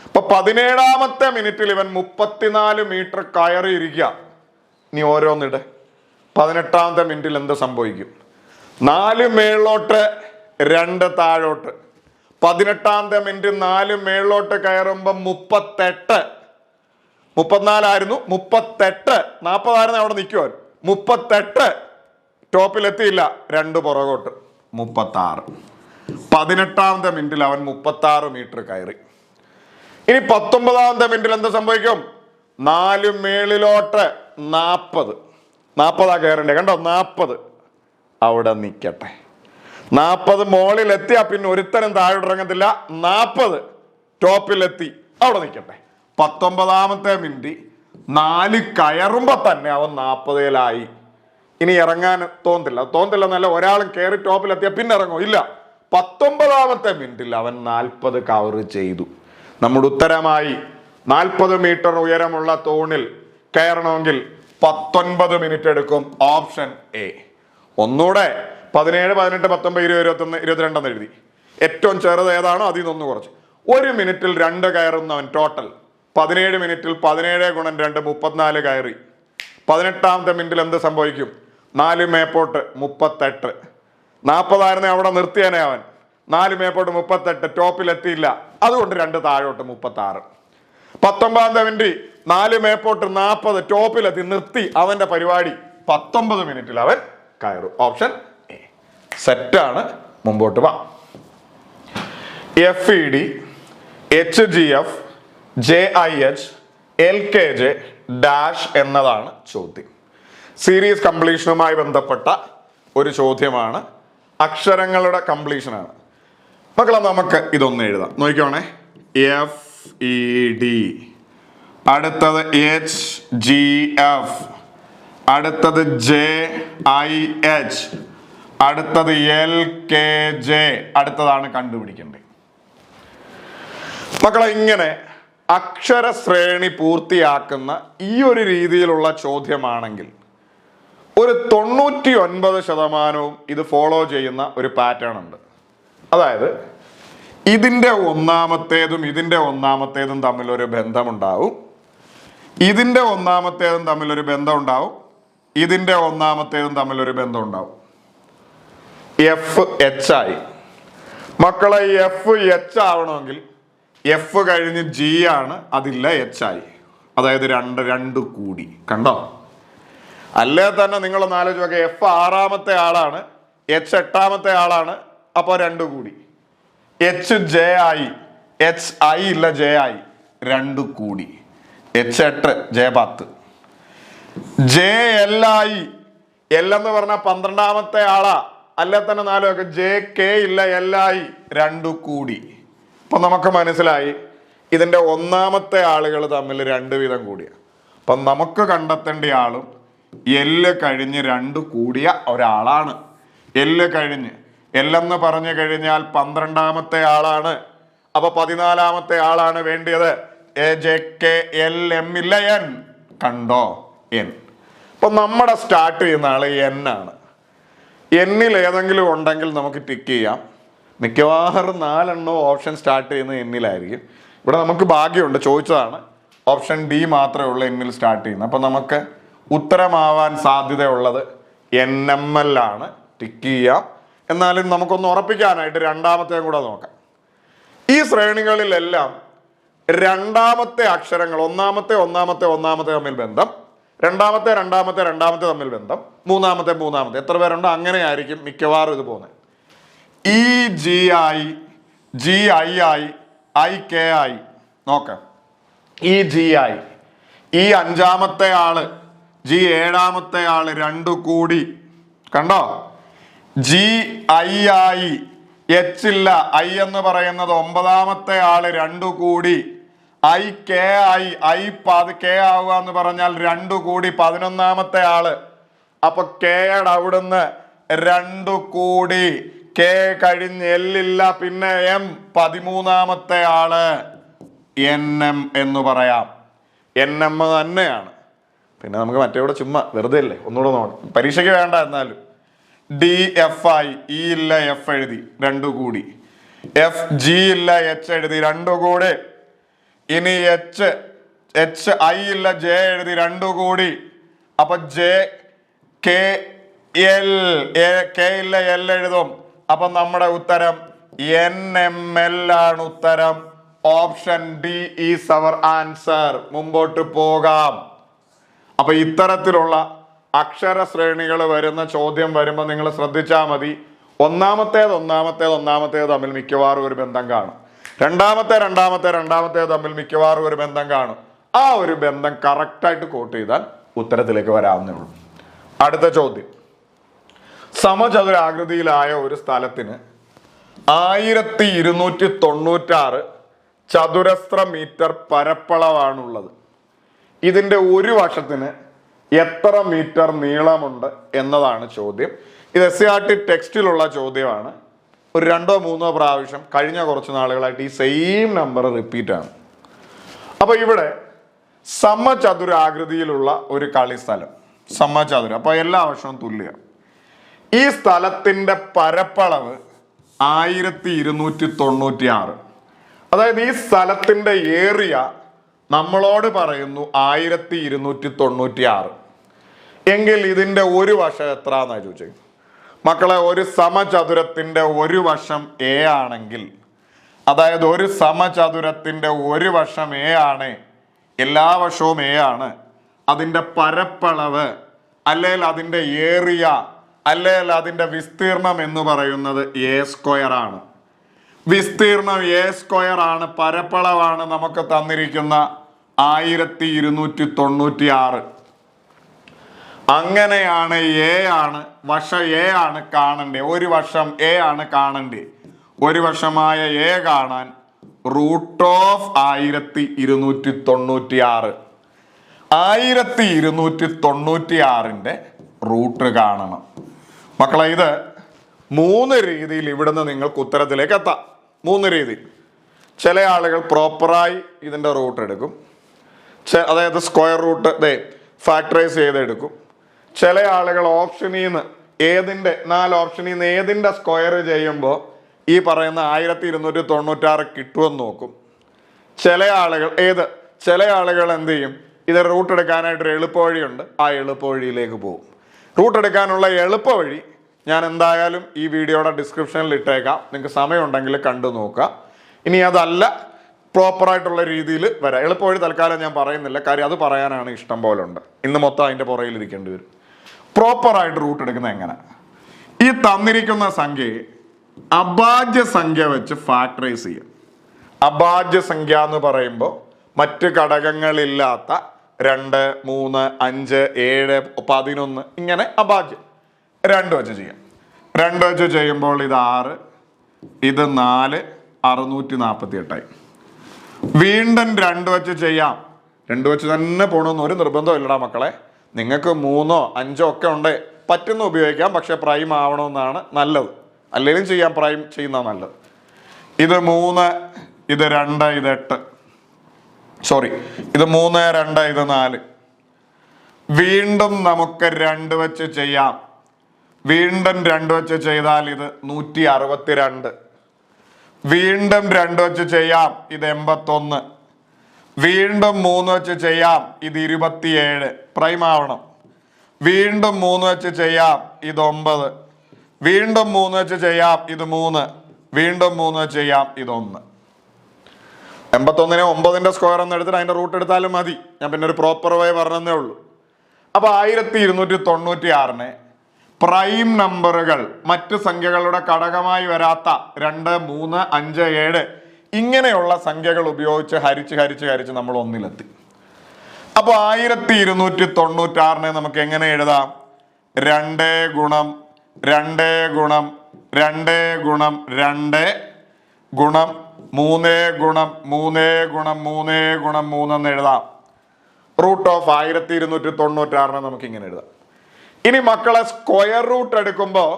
അപ്പൊ 17ാമത്തെ മിനിറ്റിൽ ഇവൻ 34 മീറ്റർ കയറി ഇരിക്കുക. നീ ഓരോന്നിട്. 18ാമത്തെ മിനിറ്റിൽ എന്ത് സംഭവിക്കും? 4 മേളിലോട്ട് 2 താഴോട്ട്. 18ാമത്തെ മിനിറ്റ് 4 മേളിലോട്ട് കയറുമ്പോ 38. 34 ആയിരുന്നു, 38. 40 ആയിരുന്നു, അവിടെ നിൽക്കുവാൻ. 38 ടോപ്പിലെത്തിയില്ല, 2 പുറകോട്ട്, 36. 18ാമത്തെ മിനിറ്റിൽ അവൻ 36 മീറ്റർ കയറി. ഇനി 19ാമത്തെ മിനിറ്റിൽ എന്ത് സംഭവിക്കും? 4 മേളിലോട്ട് 40. 40 കയറണ്ടേ, കണ്ടോ? 40 അവിടെ നിൽക്കട്ടെ. 40 മോളിലെത്തിയാ പിന്നെ ഒരുത്തരം താഴോട്ട് ഇറങ്ങത്തില്ല. 40 ടോപ്പിലെത്തി, അവിടെ നിൽക്കട്ടെ. 19ാമത്തെ മിനിറ്റ് 4 കയറുമ്പോ തന്നെ അവൻ 40-ലായി. ഇനി ഇറങ്ങാൻ തോന്നത്തില്ല എന്നല്ല, ഒരാളും കയറി ടോപ്പിലെത്തിയാ പിന്നെ ഇറങ്ങും ഇല്ല. 19ാമത്തെ മിനിറ്റിൽ അവൻ 40 കവർ ചെയ്തു. നമ്മുടെ ഉത്തരമായി 40 മീറ്റർ ഉയരമുള്ള തൂണിൽ കയറണമെങ്കിൽ 19 മിനിറ്റ് എടുക്കും. Option A. ഒന്നുകൂടെ 17, 18, 19, 20, 21, 22 എന്ന് എഴുതി. ഏറ്റവും ചെറുത് ഏതാണോ അതിൽ നിന്ന് 1 കുറച്ച്. 1 മിനിറ്റിൽ 2 കയറുന്നവൻ ടോട്ടൽ 17 മിനിറ്റിൽ 17 ഗുണം 2 34 കയറി. 18ാമത്തെ മിനിറ്റിൽ എന്ത് സംഭവിക്കും? 4 മേപ്പോട്ട് 38. 40 ആയിരുന്നെ അവിടെ നിർത്തിയാനേ അവൻ. 4 മേപ്പോട്ട് 38 ടോപ്പിലെത്തിയില്ല, അതുകൊണ്ട് 2 താഴോട്ട് 36. 19ാമത്തെ മിനിറ്റ് 4 മേപ്പോട്ട് 40 ടോപ്പിലെത്തി, നിർത്തി അവന്റെ പരിപാടി. 19 മിനിറ്റിൽ അവൻ കയറും. Option A. സെറ്റാണ്. മുമ്പോട്ട് വാ. FED, HGF, JIH, LKJ dash എന്നതാണ് ചോദ്യം. സീരീസ് കംപ്ലീഷനുമായി ബന്ധപ്പെട്ട ഒരു ചോദ്യമാണ്. അക്ഷരങ്ങളുടെ കംപ്ലീഷനാണ്. മക്കളെ, നമുക്ക് ഇതൊന്ന് എഴുതാം. നോക്കിക്കോണേ. FED, അടുത്തത് HGF, അടുത്തത് JIH, അടുത്തത് LKJ, അടുത്തതാണ് കണ്ടുപിടിക്കേണ്ടത്. മക്കളെ, ഇങ്ങനെ അക്ഷരശ്രേണി പൂർത്തിയാക്കുന്ന ഈ ഒരു രീതിയിലുള്ള ചോദ്യമാണെങ്കിൽ ഒരു 99% ഇത് ഫോളോ ചെയ്യുന്ന ഒരു പാറ്റേൺ ഉണ്ട്. അതായത് ഇതിൻ്റെ ഒന്നാമത്തേതും ഇതിൻ്റെ ഒന്നാമത്തേതും തമ്മിലൊരു ബന്ധമുണ്ടാവും, ഇതിൻ്റെ ഒന്നാമത്തേതും തമ്മിലൊരു ബന്ധമുണ്ടാവും, ഇതിൻ്റെ ഒന്നാമത്തേതും തമ്മിലൊരു ബന്ധമുണ്ടാവും. FH ആയി. മക്കളെ, FH ആവണമെങ്കിൽ F കഴിഞ്ഞ് G ആണ്, അതില്ല, H ആയി. അതായത് 2 കൂടി. കണ്ടോ? അല്ലേ തന്നെ നിങ്ങളൊന്ന് ആലോചിച്ച് നോക്കുക. F 6ാമത്തെ ആളാണ്, H 8ാമത്തെ ആളാണ്, അപ്പൊ 2 കൂടി. HJ ആയി, HI ഇല്ല, J ആയി, 2 കൂടി. H8, J10. JL ആയി. L എന്ന് പറഞ്ഞാൽ 12ാമത്തെ ആളാ, അല്ലേ തന്നെ 4 JK ഇല്ല, L ആയി, 2 കൂടി. അപ്പൊ നമുക്ക് മനസ്സിലായി ഇതിന്റെ ഒന്നാമത്തെ ആളുകൾ തമ്മിൽ 2 വീതം കൂടിയ. അപ്പൊ നമുക്ക് കണ്ടെത്തേണ്ട ആളും L കഴിഞ്ഞ് 2 കൂടിയ ഒരാളാണ്. L കഴിഞ്ഞ്, L എന്ന് പറഞ്ഞു കഴിഞ്ഞാൽ 12ാമത്തെ ആളാണ്. അപ്പൊ 14ാമത്തെ ആളാണ് വേണ്ടിയത്. JKL M ഇല്ല, N. കണ്ടോ? N. അപ്പൊ നമ്മുടെ സ്റ്റാർട്ട് ചെയ്യുന്ന ആള് N ആണ്. എന്നിൽ ഏതെങ്കിലും ഉണ്ടെങ്കിൽ നമുക്ക് ടിക്ക് ചെയ്യാം. മിക്കവാറും 4 ഓപ്ഷൻ സ്റ്റാർട്ട് ചെയ്യുന്നത് എന്നിലായിരിക്കും. ഇവിടെ നമുക്ക് ഭാഗ്യമുണ്ട്, ചോദിച്ചതാണ്. ഓപ്ഷൻ ഡി മാത്രമേ ഉള്ളൂ എന്നിൽ സ്റ്റാർട്ട് ചെയ്യുന്നത്. അപ്പം നമുക്ക് ഉത്തരമാവാൻ സാധ്യതയുള്ളത് NML ആണ്. ടിക്ക് ചെയ്യാം. എന്നാലും നമുക്കൊന്ന് ഉറപ്പിക്കാനായിട്ട് രണ്ടാമത്തെയും കൂടെ നോക്കാം. ഈ ശ്രേണികളിലെല്ലാം രണ്ടാമത്തെ അക്ഷരങ്ങൾ ഒന്നാമത്തെ തമ്മിൽ ബന്ധം, രണ്ടാമത്തെ തമ്മിൽ ബന്ധം, മൂന്നാമത്തെ എത്ര പേരുണ്ടോ അങ്ങനെയായിരിക്കും മിക്കവാറും ഇത് പോകുന്നത്. EGI, GII, IKI നോക്കാം. EGI, ഈ 5ാമത്തെ ആള്, G 7ാമത്തെ ആള്, 2 കൂടി കണ്ടോ. GII, H ഇല്ല, I എന്ന് പറയുന്നത് 9ാമത്തെ ആള്, 2 കൂടി. IKI, K ആവുക എന്ന് പറഞ്ഞാൽ 2 കൂടി 11ാമത്തെ ആള്. അപ്പൊ Kയുടെ അവിടുന്ന് 2 കൂടി, K കഴിഞ്ഞ് L ഇല്ല, പിന്നെ M, 13ാമത്തെ ആള് NM എന്ന് പറയാം. NM തന്നെയാണ്. പിന്നെ നമുക്ക് മറ്റേ കൂടെ ചുമ്മാ വെറുതെ അല്ലേ, ഒന്നുകൂടെ നോക്കാം, പരീക്ഷയ്ക്ക് വേണ്ട. എന്നാലും DFI, E ഇല്ല, F എഴുതി 2 കൂടി. FG ഇല്ല, H എഴുതി 2 കൂടി. ഇനി HI ഇല്ല, J എഴുതി 2 കൂടി. അപ്പൊ K ഇല്ല, L എഴുതും. അപ്പൊ നമ്മുടെ ഉത്തരം NML ആണ്. ഉത്തരം option D is our answer. മുമ്പോട്ട് പോകാം. അപ്പൊ ഇത്തരത്തിലുള്ള അക്ഷര ശ്രേണികൾ വരുന്ന ചോദ്യം വരുമ്പോൾ നിങ്ങൾ ശ്രദ്ധിച്ചാൽ മതി. ഒന്നാമത്തേത് തമ്മിൽ മിക്കവാറും ഒരു ബന്ധം കാണും. രണ്ടാമത്തെ തമ്മിൽ മിക്കവാറും ഒരു ബന്ധം കാണും. ആ ഒരു ബന്ധം കറക്റ്റായിട്ട് കോട്ട് ചെയ്താൽ ഉത്തരത്തിലേക്ക് വരാവുന്നേ ഉള്ളൂ. അടുത്ത ചോദ്യം. സമചതുരാകൃതിയിലായ ഒരു സ്ഥലത്തിന് 1296 ചതുരശ്ര മീറ്റർ പരപ്പളവാണുള്ളത്. ഇതിന്റെ ഒരു വശത്തിന് എത്ര മീറ്റർ നീളമുണ്ട് എന്നതാണ് ചോദ്യം. ഇത് SCERT ടെക്സ്റ്റിലുള്ള ചോദ്യമാണ്. ഒരു 2-3 പ്രാവശ്യം കഴിഞ്ഞ കുറച്ച് നാളുകളായിട്ട് ഈ സെയിം നമ്പർ റിപ്പീറ്റ് ആണ്. അപ്പൊ ഇവിടെ സമചതുരാകൃതിയിലുള്ള ഒരു കളിസ്ഥലം, സമചതുരം, അപ്പൊ എല്ലാ വർഷവും തുല്യ. ഈ സ്ഥലത്തിന്റെ പരപ്പളവ് 1296. അതായത് ഈ സ്ഥലത്തിന്റെ ഏരിയ നമ്മളോട് പറയുന്നു 1296 എങ്കിൽ ഇതിന്റെ ഒരു വശം എത്ര എന്നാ ചോദിച്ചത്. മക്കളെ, ഒരു സമചതുരത്തിന്റെ ഒരു വശം A ആണെങ്കിൽ, അതായത് ഒരു സമചതുരത്തിന്റെ ഒരു വശം A ആണ്, എല്ലാ വശവും A ആണ്, അതിന്റെ പരപ്പളവ് അല്ലെങ്കിൽ അതിന്റെ ഏരിയ അല്ലെങ്കിൽ അതിന്റെ വിസ്തീർണം എന്ന് പറയുന്നത് A² ആണ്. വിസ്തീർണം A² ആണ്, പരപ്പളവാണ് നമുക്ക് തന്നിരിക്കുന്ന 1296. അങ്ങനെയാണ് A ആണ് വശം, A ആണ് കാണണ്ടേ, ഒരു വശം A ആണ് കാണണ്ടേ. ഒരു വശമായ A കാണാൻ √1296. 1296ന്റെ റൂട്ട് കാണണം. മക്കളെ, ഇത് 3 രീതിയിൽ ഇവിടുന്ന് നിങ്ങൾക്ക് ഉത്തരത്തിലേക്ക് എത്താം. 3 രീതി. ചില ആളുകൾ പ്രോപ്പറായി ഇതിന്റെ റൂട്ട് എടുക്കും, അതായത് സ്ക്വയർ റൂട്ട് ഫാക്ടറൈസ് ചെയ്തെടുക്കും. ചില ആളുകൾ ഓപ്ഷനിൽ നിന്ന് 4 ഓപ്ഷനിൽ നിന്ന് ഏതിന്റെ സ്ക്വയർ ചെയ്യുമ്പോൾ ഈ പറയുന്ന 1296 കിട്ടുമെന്ന് നോക്കും. ചില ആളുകൾ എന്ത് ചെയ്യും, ഇത് റൂട്ട് എടുക്കാനായിട്ടൊരു എളുപ്പവഴിയുണ്ട്, ആ എളുപ്പവഴിയിലേക്ക് പോകും. റൂട്ട് എടുക്കാനുള്ള എളുപ്പവഴി ഞാൻ എന്തായാലും ഈ വീഡിയോയുടെ ഡിസ്ക്രിപ്ഷനിൽ ഇട്ടേക്കാം, നിങ്ങൾക്ക് സമയമുണ്ടെങ്കിൽ കണ്ടു നോക്കുക. ഇനി അതല്ല, പ്രോപ്പറായിട്ടുള്ള രീതിയിൽ വരാം. എളുപ്പവഴി തൽക്കാലം ഞാൻ പറയുന്നില്ല, കാര്യം അത് പറയാനാണ് ഇഷ്ടം പോലെ ഉണ്ട്. ഇന്ന് മൊത്തം അതിൻ്റെ പുറകിൽ ഇരിക്കേണ്ടി വരും. പ്രോപ്പറായിട്ട് റൂട്ട് എടുക്കുന്നത് എങ്ങനെ? ഈ തന്നിരിക്കുന്ന സംഖ്യയെ അഭാജ്യ സംഖ്യ വെച്ച് ഫാക്ടറൈസ് ചെയ്യാം. അഭാജ്യ സംഖ്യ എന്ന് പറയുമ്പോൾ മറ്റ് ഘടകങ്ങളില്ലാത്ത 2, 3, 5, 7, 11 ഇങ്ങനെ അഭാജ്യം 2 വെച്ച് ചെയ്യാം. 2 വെച്ച് ചെയ്യുമ്പോൾ ഇത് 6, ഇത് 4, 648. വീണ്ടും 2 വെച്ച് ചെയ്യാം. 2 വെച്ച് തന്നെ പോകണമെന്ന് ഒരു നിർബന്ധം ഇല്ലടാ മക്കളെ. നിങ്ങൾക്ക് 3, 5 ഒക്കെ ഉണ്ട്, പറ്റുന്ന ഉപയോഗിക്കാം. പക്ഷെ പ്രൈം ആവണമെന്നാണ് നല്ലത്, അല്ലെങ്കിലും ചെയ്യാം, പ്രൈം ചെയ്യുന്ന നല്ലത്. ഇത് 3, ഇത് 2, ഇത് 8. സോറി, ഇത് 3, 2, ഇത് 4. വീണ്ടും നമുക്ക് 2 വെച്ച് ചെയ്യാം. വീണ്ടും 2 വെച്ച് ചെയ്താൽ ഇത് 162. വീണ്ടും 2 വെച്ച് ചെയ്യാം, ഇത് 81. വീണ്ടും 3 വെച്ച് ചെയ്യാം, ഇത് 27. പ്രൈം ആവണം. വീണ്ടും 3 വെച്ച് ചെയ്യാം, ഇത് 9. വീണ്ടും 3 വെച്ച് ചെയ്യാം, ഇത് 3. വീണ്ടും 3 വെച്ച് ചെയ്യാം, ഇത് 1. 81നെ 9ന്റെ സ്ക്വയർ എന്ന് എടുത്തിട്ട് അതിന്റെ റൂട്ട് എടുത്താലും മതി. ഞാൻ പിന്നെ ഒരു പ്രോപ്പർ വേ പറഞ്ഞതേ ഉള്ളൂ. അപ്പൊ 1296നെ പ്രൈം നമ്പറുകൾ മറ്റ് സംഖ്യകളുടെ ഘടകമായി വരാത്ത 2, 3, 5, 7 ഇങ്ങനെയുള്ള സംഖ്യകൾ ഉപയോഗിച്ച് ഹരിച്ച് നമ്മൾ ഒന്നിലെത്തി. അപ്പൊ 1296നെ നമുക്ക് എങ്ങനെ എഴുതാം? 2 ഗുണം 2 ഗുണം 2 ഗുണം 2 ഗുണം 3 ഗുണം 3 ഗുണം 3 ഗുണം 3 എന്ന് എഴുതാം. റൂട്ട് ഓഫ് 1296നെ നമുക്ക് ഇങ്ങനെ എഴുതാം. ഇനി മക്കളെ സ്ക്വയർ റൂട്ട് എടുക്കുമ്പോൾ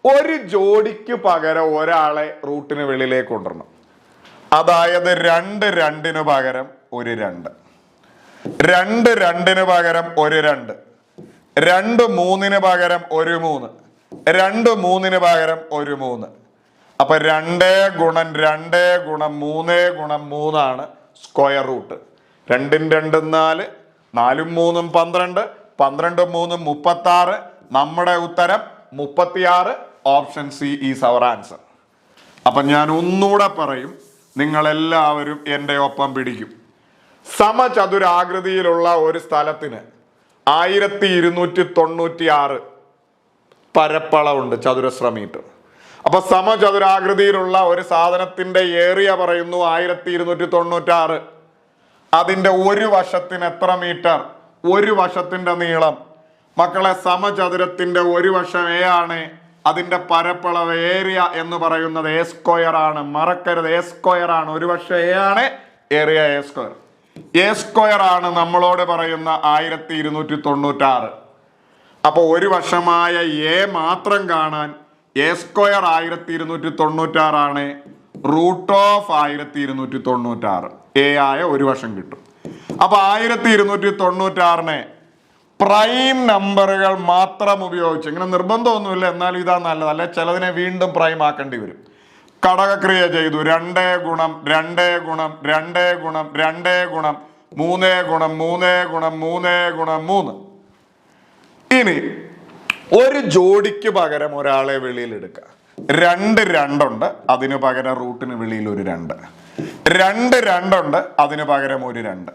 ഒരു ജോഡിക്ക് പകരം ഒരാളെ റൂട്ടിന് വെളിയിലേക്ക് കൊണ്ടുവരണം. അതായത് 2 2ന് പകരം ഒരു 2, 2 2ന് പകരം ഒരു 2, 2 3ന് പകരം ഒരു 3, 2 3ന് പകരം ഒരു 3. അപ്പൊ 2 ഗുണം 2 ഗുണം 3 ഗുണം 3 ആണ് സ്ക്വയർ റൂട്ട്. 2 2 4, 4 3 12, 12 3 36. നമ്മുടെ ഉത്തരം 36. Option C is our answer. അപ്പൊ ഞാൻ ഒന്നുകൂടെ പറയും, നിങ്ങളെല്ലാവരും എൻ്റെ ഒപ്പം പിടിക്കും. സമചതുരാകൃതിയിലുള്ള ഒരു സ്ഥലത്തിന് 1296 പരപ്പളവുണ്ട്, ചതുരശ്ര മീറ്റർ. അപ്പൊ സമചതുരാകൃതിയിലുള്ള ഒരു സാധനത്തിന്റെ ഏരിയ പറയുന്നു 1296. അതിന്റെ ഒരു വശത്തിന് എത്ര മീറ്റർ? ഒരു വശത്തിന്റെ നീളം. മക്കളെ, സമചതുരത്തിന്റെ ഒരു വശം എ ആണ്. അതിന്റെ പരപ്പളവ് ഏരിയ എന്ന് പറയുന്നത് എ സ്ക്വയർ ആണ്. മറക്കരുത്, എ സ്ക്വയർ ആണ്. ഒരു വശം എ ആണ്, area A square. A square ആണ് നമ്മളോട് പറയുന്ന 1296. അപ്പൊ ഒരു വശമായ എ മാത്രം കാണാൻ എ സ്ക്വയർ 1296 ആണ്. റൂട്ട് ഓഫ് 1296 എ ആയ ഒരു വശം കിട്ടും. അപ്പൊ 1296നെ പ്രൈം നമ്പറുകൾ മാത്രം ഉപയോഗിച്ച്, ഇങ്ങനെ നിർബന്ധമൊന്നുമില്ല, എന്നാൽ ഇതാ നല്ലത്, അല്ലെ ചിലതിനെ വീണ്ടും പ്രൈം ആക്കേണ്ടി വരും. ഘടകക്രിയ ചെയ്തു. 2 ഗുണം 2 ഗുണം 2 ഗുണം 2 ഗുണം 3 ഗുണം 3 ഗുണം 3 ഗുണം 3. ഇനി ഒരു ജോഡിക്ക് പകരം ഒരാളെ വെളിയിൽ എടുക്കുക. 2 2 ഉണ്ട്, അതിന് പകരം റൂട്ടിന് വെളിയിൽ ഒരു 2. 2 2 ഉണ്ട്, അതിന് പകരം ഒരു 2.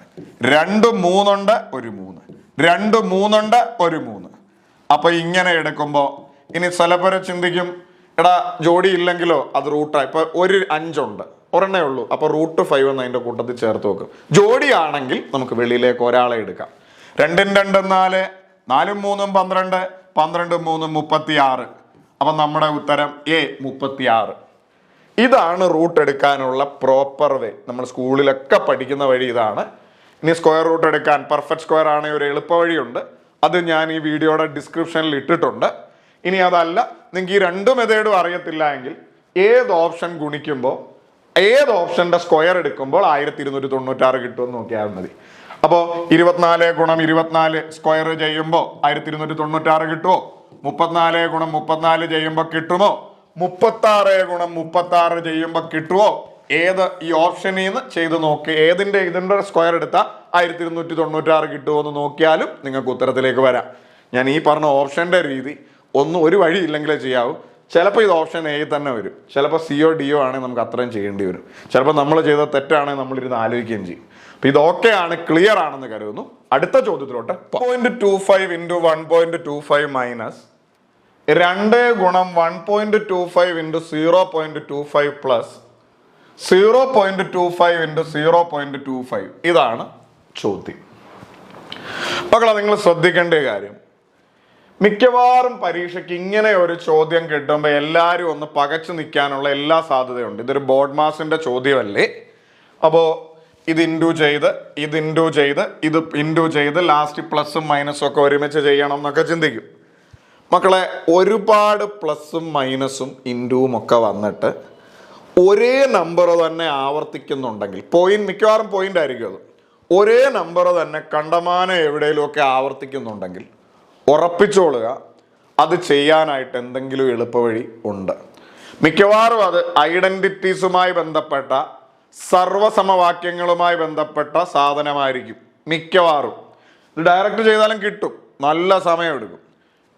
2 3 ഉണ്ട്, ഒരു 3. 2 3 ഉണ്ട്, ഒരു 3. അപ്പൊ ഇങ്ങനെ എടുക്കുമ്പോ ഇനി ചിലപ്പോൾ ചിന്തിക്കും, എടാ ജോഡി ഇല്ലെങ്കിലോ അത് റൂട്ടായി. ഇപ്പൊ ഒരു 5 ഉണ്ട്, ഒരെണ്ണേ ഉള്ളൂ, അപ്പൊ റൂട്ട് 5 എന്ന് അതിന്റെ കൂട്ടത്തിൽ ചേർത്ത് വെക്കും. ജോഡിയാണെങ്കിൽ നമുക്ക് വെളിയിലേക്ക് ഒരാളെ എടുക്കാം. 2 2 4, 4 3 12, 12 3 36. അപ്പൊ നമ്മുടെ ഉത്തരം എ 36. ഇതാണ് റൂട്ട് എടുക്കാനുള്ള പ്രോപ്പർ വേ. നമ്മൾ സ്കൂളിലൊക്കെ പഠിക്കുന്ന വഴി ഇതാണ്. ഇനി സ്ക്വയർ റൂട്ട് എടുക്കാൻ പെർഫെക്റ്റ് സ്ക്വയർ ആണെങ്കിൽ ഒരു എളുപ്പ വഴിയുണ്ട്, അത് ഞാൻ ഈ വീഡിയോയുടെ ഡിസ്ക്രിപ്ഷനിൽ ഇട്ടിട്ടുണ്ട്. ഇനി അതല്ല, നിങ്ങൾക്ക് ഈ 2 മെത്തേഡും അറിയത്തില്ല എങ്കിൽ ഏത് ഓപ്ഷൻ ഗുണിക്കുമ്പോൾ ഏത് ഓപ്ഷന്റെ സ്ക്വയർ എടുക്കുമ്പോൾ 1296 കിട്ടുമെന്ന് നോക്കിയാൽ മതി. അപ്പോൾ 24 ഗുണം 24 സ്ക്വയർ ചെയ്യുമ്പോൾ 1296 കിട്ടുമോ? 34 ഗുണം 34 ചെയ്യുമ്പോൾ കിട്ടുമോ? 36 ഗുണം 36 ചെയ്യുമ്പോൾ കിട്ടുമോ? ഏത് ഈ ഓപ്ഷനിൽ നിന്ന് ചെയ്ത് നോക്കി ഇതിന്റെ സ്ക്വയർ എടുത്താൽ 1296 കിട്ടുമോ എന്ന് നോക്കിയാലും നിങ്ങൾക്ക് ഉത്തരത്തിലേക്ക് വരാം. ഞാൻ ഈ പറഞ്ഞ ഓപ്ഷന്റെ രീതി ഒരു വഴി ഇല്ലെങ്കിലേ ചെയ്യാവൂ. ചിലപ്പോൾ ഇത് ഓപ്ഷൻ എ തന്നെ വരും, ചിലപ്പോൾ സിയോ ഡിയോ ആണെങ്കിൽ നമുക്ക് അത്രയും ചെയ്യേണ്ടി വരും. ചിലപ്പോൾ നമ്മൾ ചെയ്ത തെറ്റാണെങ്കിൽ നമ്മളിരുന്ന് ആലോചിക്കുകയും ചെയ്യും. അപ്പൊ ഇതൊക്കെ ആണ്, ക്ലിയർ ആണെന്ന് കരുതുന്നു. അടുത്ത ചോദ്യത്തിലോട്ട് 0.25 ഇൻറ്റു 1.25 മൈനസ് 2 ഗുണം 1.25 ഇൻറ്റു 0.25 പ്ലസ് 0.25 ഇൻറ്റു 0.25. ഇതാണ് ചോദ്യം. മക്കളെ, നിങ്ങൾ ശ്രദ്ധിക്കേണ്ട കാര്യം, മിക്കവാറും പരീക്ഷയ്ക്ക് ഇങ്ങനെ ഒരു ചോദ്യം കിട്ടുമ്പോൾ എല്ലാവരും ഒന്ന് പകച്ചു നിൽക്കാനുള്ള എല്ലാ സാധ്യതയുണ്ട്. ഇതൊരു ബോർഡ് മാസിന്റെ ചോദ്യമല്ലേ, അപ്പോൾ ഇത് ഇൻറ്റു ചെയ്ത് ഇത് ഇൻറ്റു ചെയ്ത് ഇത് ഇൻറ്റു ചെയ്ത് ലാസ്റ്റ് പ്ലസും മൈനസും ഒക്കെ ഒരുമിച്ച് ചെയ്യണം എന്നൊക്കെ ചിന്തിക്കും. മക്കളെ, ഒരുപാട് പ്ലസും മൈനസും ഇൻറ്റുവും ഒക്കെ വന്നിട്ട് ഒരേ നമ്പർ തന്നെ ആവർത്തിക്കുന്നുണ്ടെങ്കിൽ, മിക്കവാറും പോയിന്റ് ആയിരിക്കും അത്, ഒരേ നമ്പർ തന്നെ കണ്ടമാനം എവിടെയെങ്കിലും ഒക്കെ ആവർത്തിക്കുന്നുണ്ടെങ്കിൽ ഉറപ്പിച്ചോളുക അത് ചെയ്യാനായിട്ട് എന്തെങ്കിലും എളുപ്പവഴി ഉണ്ട്. മിക്കവാറും അത് ഐഡന്റിറ്റീസുമായി ബന്ധപ്പെട്ട സർവസമവാക്യങ്ങളുമായി ബന്ധപ്പെട്ട സാധനമായിരിക്കും മിക്കവാറും. ഇത് ഡയറക്റ്റ് ചെയ്താലും കിട്ടും, നല്ല സമയമെടുക്കും.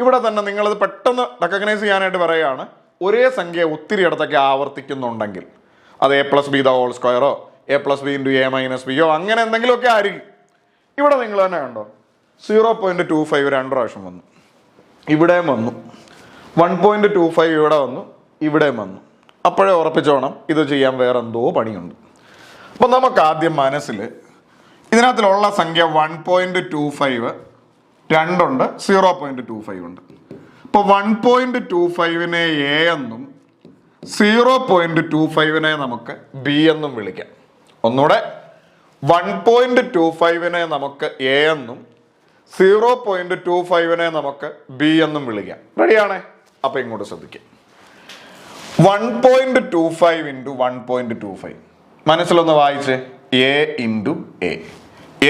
ഇവിടെ തന്നെ നിങ്ങളത് പെട്ടെന്ന് റെക്കഗ്നൈസ് ചെയ്യാനായിട്ട് പറയുകയാണ്, ഒരേ സംഖ്യ ഒത്തിരി ഇടത്തൊക്കെ ആവർത്തിക്കുന്നുണ്ടെങ്കിൽ അത് A plus B the whole സ്ക്വയറോ A plus B into A minus ബിയോ അങ്ങനെ എന്തെങ്കിലുമൊക്കെ ആയിരിക്കും. ഇവിടെ നിങ്ങൾ തന്നെ കണ്ടോ 0.25 2 പ്രാവശ്യം വന്നു, ഇവിടെയും വന്നു, 1.25 ഇവിടെ വന്നു, ഇവിടെയും വന്നു. അപ്പോഴേ ഉറപ്പിച്ചോണം ഇത് ചെയ്യാൻ വേറെ എന്തോ പണിയുണ്ട്. അപ്പം നമുക്ക് ആദ്യം മനസ്സിൽ ഇതിനകത്തിലുള്ള സംഖ്യ 1.25 രണ്ടുണ്ട്, 0.25 ഉണ്ട്. അപ്പോൾ 1.25നെ എ എന്നും 0.25നെ നമുക്ക് ബി എന്നും വിളിക്കാം. ഒന്നുകൂടെ 1.25നെ നമുക്ക് എ എന്നും 0.25നെ നമുക്ക് ബി എന്നും വിളിക്കാം. റെഡിയാണേ? അപ്പൊ ഇങ്ങോട്ട് ശ്രദ്ധിക്കാം. 1.25 ഇൻറ്റു 1.25 മനസ്സിലൊന്ന് വായിച്ച്, A into A.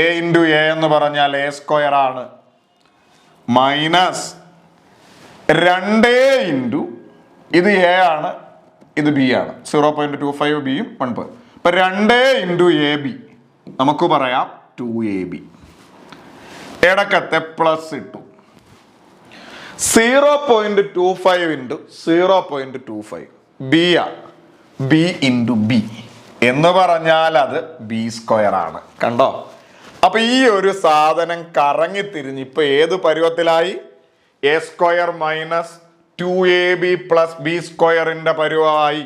A into A എന്ന് പറഞ്ഞാൽ എ സ്ക്വയർ ആണ്, മൈനസ് 2 ഇൻറ്റു ഇത് എ ആണ്, ഇത് ബി ആണ്. 0.25 ബിയും 1. അപ്പൊ 2 ഇൻറ്റു എ ബി നമുക്ക് പറയാം 2ab. ഇടക്കത്തെ പ്ലസ് ഇട്ടു. 0.25 ഇൻറ്റു 0.25 ബി ആണ്, ബി ഇൻറ്റു ബി എന്ന് പറഞ്ഞാൽ അത് ബി സ്ക്വയർ ആണ്. കണ്ടോ? അപ്പൊ ഈ ഒരു സാധനം കറങ്ങി തിരിഞ്ഞ് ഇപ്പൊ ഏത് പരുവത്തിലായി? A square minus 2ab plus B സ്ക്വയറിന്റെ പരുവമായി.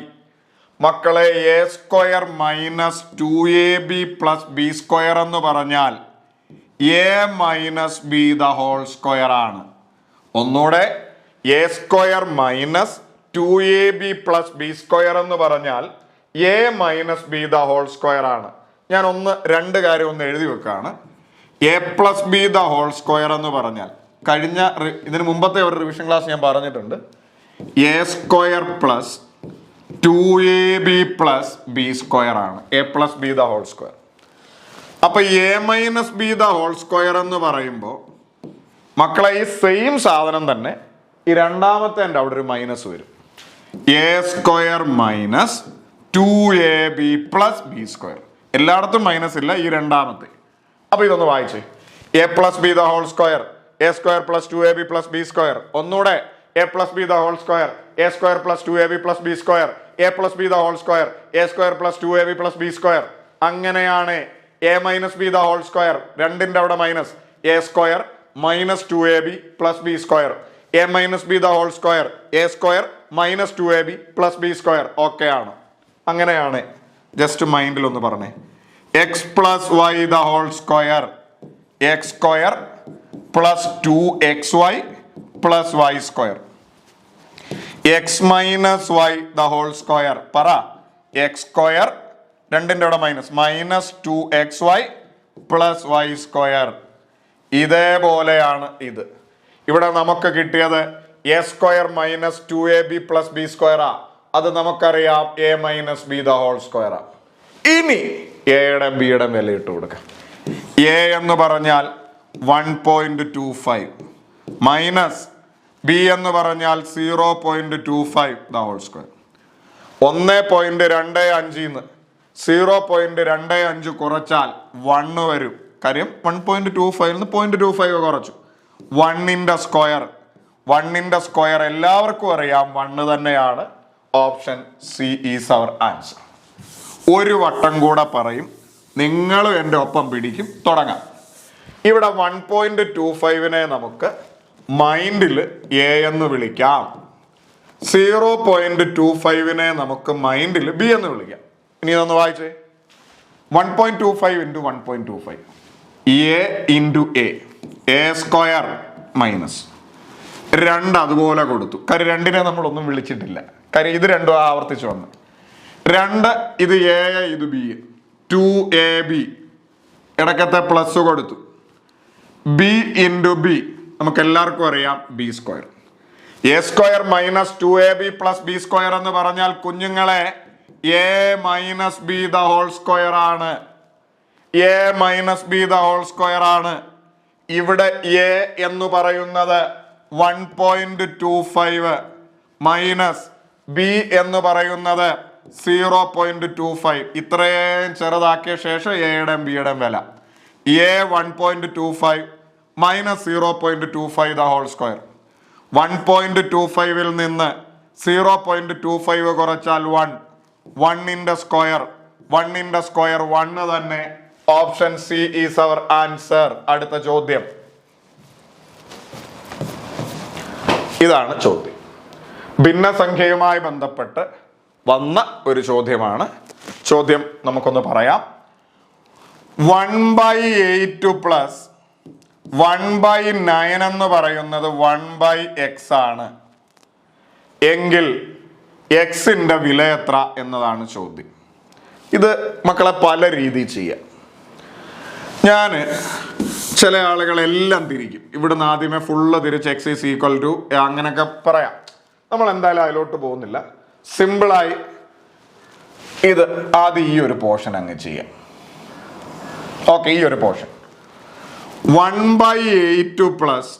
മക്കളെ, A square minus 2ab plus B square എന്ന് പറഞ്ഞാൽ A minus B the whole square ആണ്. ഒന്നുകൂടെ, A square minus 2ab plus B square എന്ന് പറഞ്ഞാൽ A minus B the whole square ആണ്. ഞാൻ രണ്ട് കാര്യം ഒന്ന് എഴുതി വെക്കാണ്. A plus B the whole square എന്ന് പറഞ്ഞാൽ കഴിഞ്ഞ ഇതിന് മുമ്പത്തെ ഒരു റിവിഷൻ ക്ലാസ് ഞാൻ പറഞ്ഞിട്ടുണ്ട്, A square plus 2ab plus B square ആണ്, A plus B the whole square. അപ്പൊ A minus B the whole square എന്ന് പറയുമ്പോൾ മക്കളെ ഈ സെയിം സാധനം തന്നെ ഈ രണ്ടാമത്തെ എൻ്റെ അവിടെ ഒരു മൈനസ് വരും. A square minus 2ab plus B square. എല്ലായിടത്തും മൈനസ് ഇല്ല, ഈ രണ്ടാമത്തെ. അപ്പൊ ഇതൊന്ന് വായിച്ചേ. A plus B the whole square, A square plus 2ab plus B square. ഒന്നുകൂടെ, A plus B the whole square, A square plus 2ab plus B square, A plus B the whole square, A square plus 2ab plus B square. അങ്ങനെയാണ് A minus B the whole square, രണ്ടിന്റെ അവിടെ minus, A square minus 2ab plus B square, A minus B the whole square, A square minus 2ab plus B square. Okay ആണ്. അങ്ങനെയാണ്. Just മൈൻഡിൽ ഒന്ന് പറഞ്ഞേ. X plus y the whole square, x square plus 2xy plus y square. X minus y the whole square, പറ. X square രണ്ടിന്റെ അവിടെ minus, minus 2xy plus y square. ഇതേപോലെയാണ് ഇത്. ഇവിടെ നമുക്ക് കിട്ടിയത് A square minus 2ab plus B സ്ക്വയറാ. അത് നമുക്കറിയാം A minus B the whole സ്ക്വയറാ. ഇനി എയുടെ ബിയുടെ വില ഇട്ട് കൊടുക്കാം. എ എന്ന് പറഞ്ഞാൽ 1.25 മൈനസ് ബി എന്ന് പറഞ്ഞാൽ 0.25 ദ ഹോൾ സ്ക്വയർ. 1.25 0.25 കുറച്ചാൽ 1 വരും. കാര്യം 1.25 0.25 കുറച്ചു. 1ന്റെ സ്ക്വയർ, 1ന്റെ സ്ക്വയർ എല്ലാവർക്കും അറിയാം 1 തന്നെയാണ്. Option C is our answer. ഒരു വട്ടം കൂടെ പറയും, നിങ്ങളും എൻ്റെ ഒപ്പം പിടിക്കും. തുടങ്ങാം. ഇവിടെ 1.25നെ നമുക്ക് മൈൻഡിൽ എ എന്ന് വിളിക്കാം, 0.25നെ നമുക്ക് മൈൻഡിൽ ബി എന്ന് വിളിക്കാം. ഇനി ഇതൊന്ന് വായിച്ചേ. 1.25 into 1.25 A into A square minus 2 അതുപോലെ കൊടുത്തു. കാര്യം രണ്ടിനെ നമ്മളൊന്നും വിളിച്ചിട്ടില്ല, കാര്യം ഇത് രണ്ടും ആവർത്തിച്ച് വന്നു. 2 ഇത് എ, ഇത് ബി, 2ab ഇടക്കത്തെ പ്ലസ് കൊടുത്തു. ബി ഇൻറ്റു ബി നമുക്ക് എല്ലാവർക്കും അറിയാം B square. A square minus 2ab plus B square എന്ന് പറഞ്ഞാൽ കുഞ്ഞുങ്ങളെ A minus B the whole square ആണ്. A minus B the whole square ആണ്. ഇവിടെ എ എന്ന് പറയുന്നത് 1.25 മൈനസ് ബി എന്ന് പറയുന്നത് 0.25. ഇത്രയും ചെറുതാക്കിയ ശേഷം എയുടെയും ബിയുടെയും വില A 1.25 minus 0.25 the whole square. 1.25 നിന്ന് 0.25 കുറച്ചാൽ 1. 1 സ്ക്വയർ 1 തന്നെ. Option C is our answer. അടുത്ത ചോദ്യം ഇതാണ് ചോദ്യം. ഭിന്നസംഖ്യയുമായി ബന്ധപ്പെട്ട് വന്ന ഒരു ചോദ്യമാണ്. ചോദ്യം നമുക്കൊന്ന് പറയാം. 1/8 പ്ലസ് 1/9 എന്ന് പറയുന്നത് 1/x ആണ് എങ്കിൽ എക്സിന്റെ വില എത്ര എന്നതാണ് ചോദ്യം. ഇത് മക്കളെ പല രീതിയിൽ ചെയ്യാം. ഞാൻ ചില ആളുകളെല്ലാം തിരിക്കും. ഇവിടുന്ന് ആദ്യമേ ഫുള്ള് തിരിച്ച് എക്സ് ഈസ് ഈക്വൽ ടു അങ്ങനെയൊക്കെ പറയാം. നമ്മൾ എന്തായാലും അതിലോട്ട് പോകുന്നില്ല. സിമ്പിളായി ഇത് ആദ്യം ഈ ഒരു പോർഷൻ അങ്ങ് ചെയ്യാം. ഓക്കെ, ഈ ഒരു പോർഷൻ 1/8 പ്ലസ്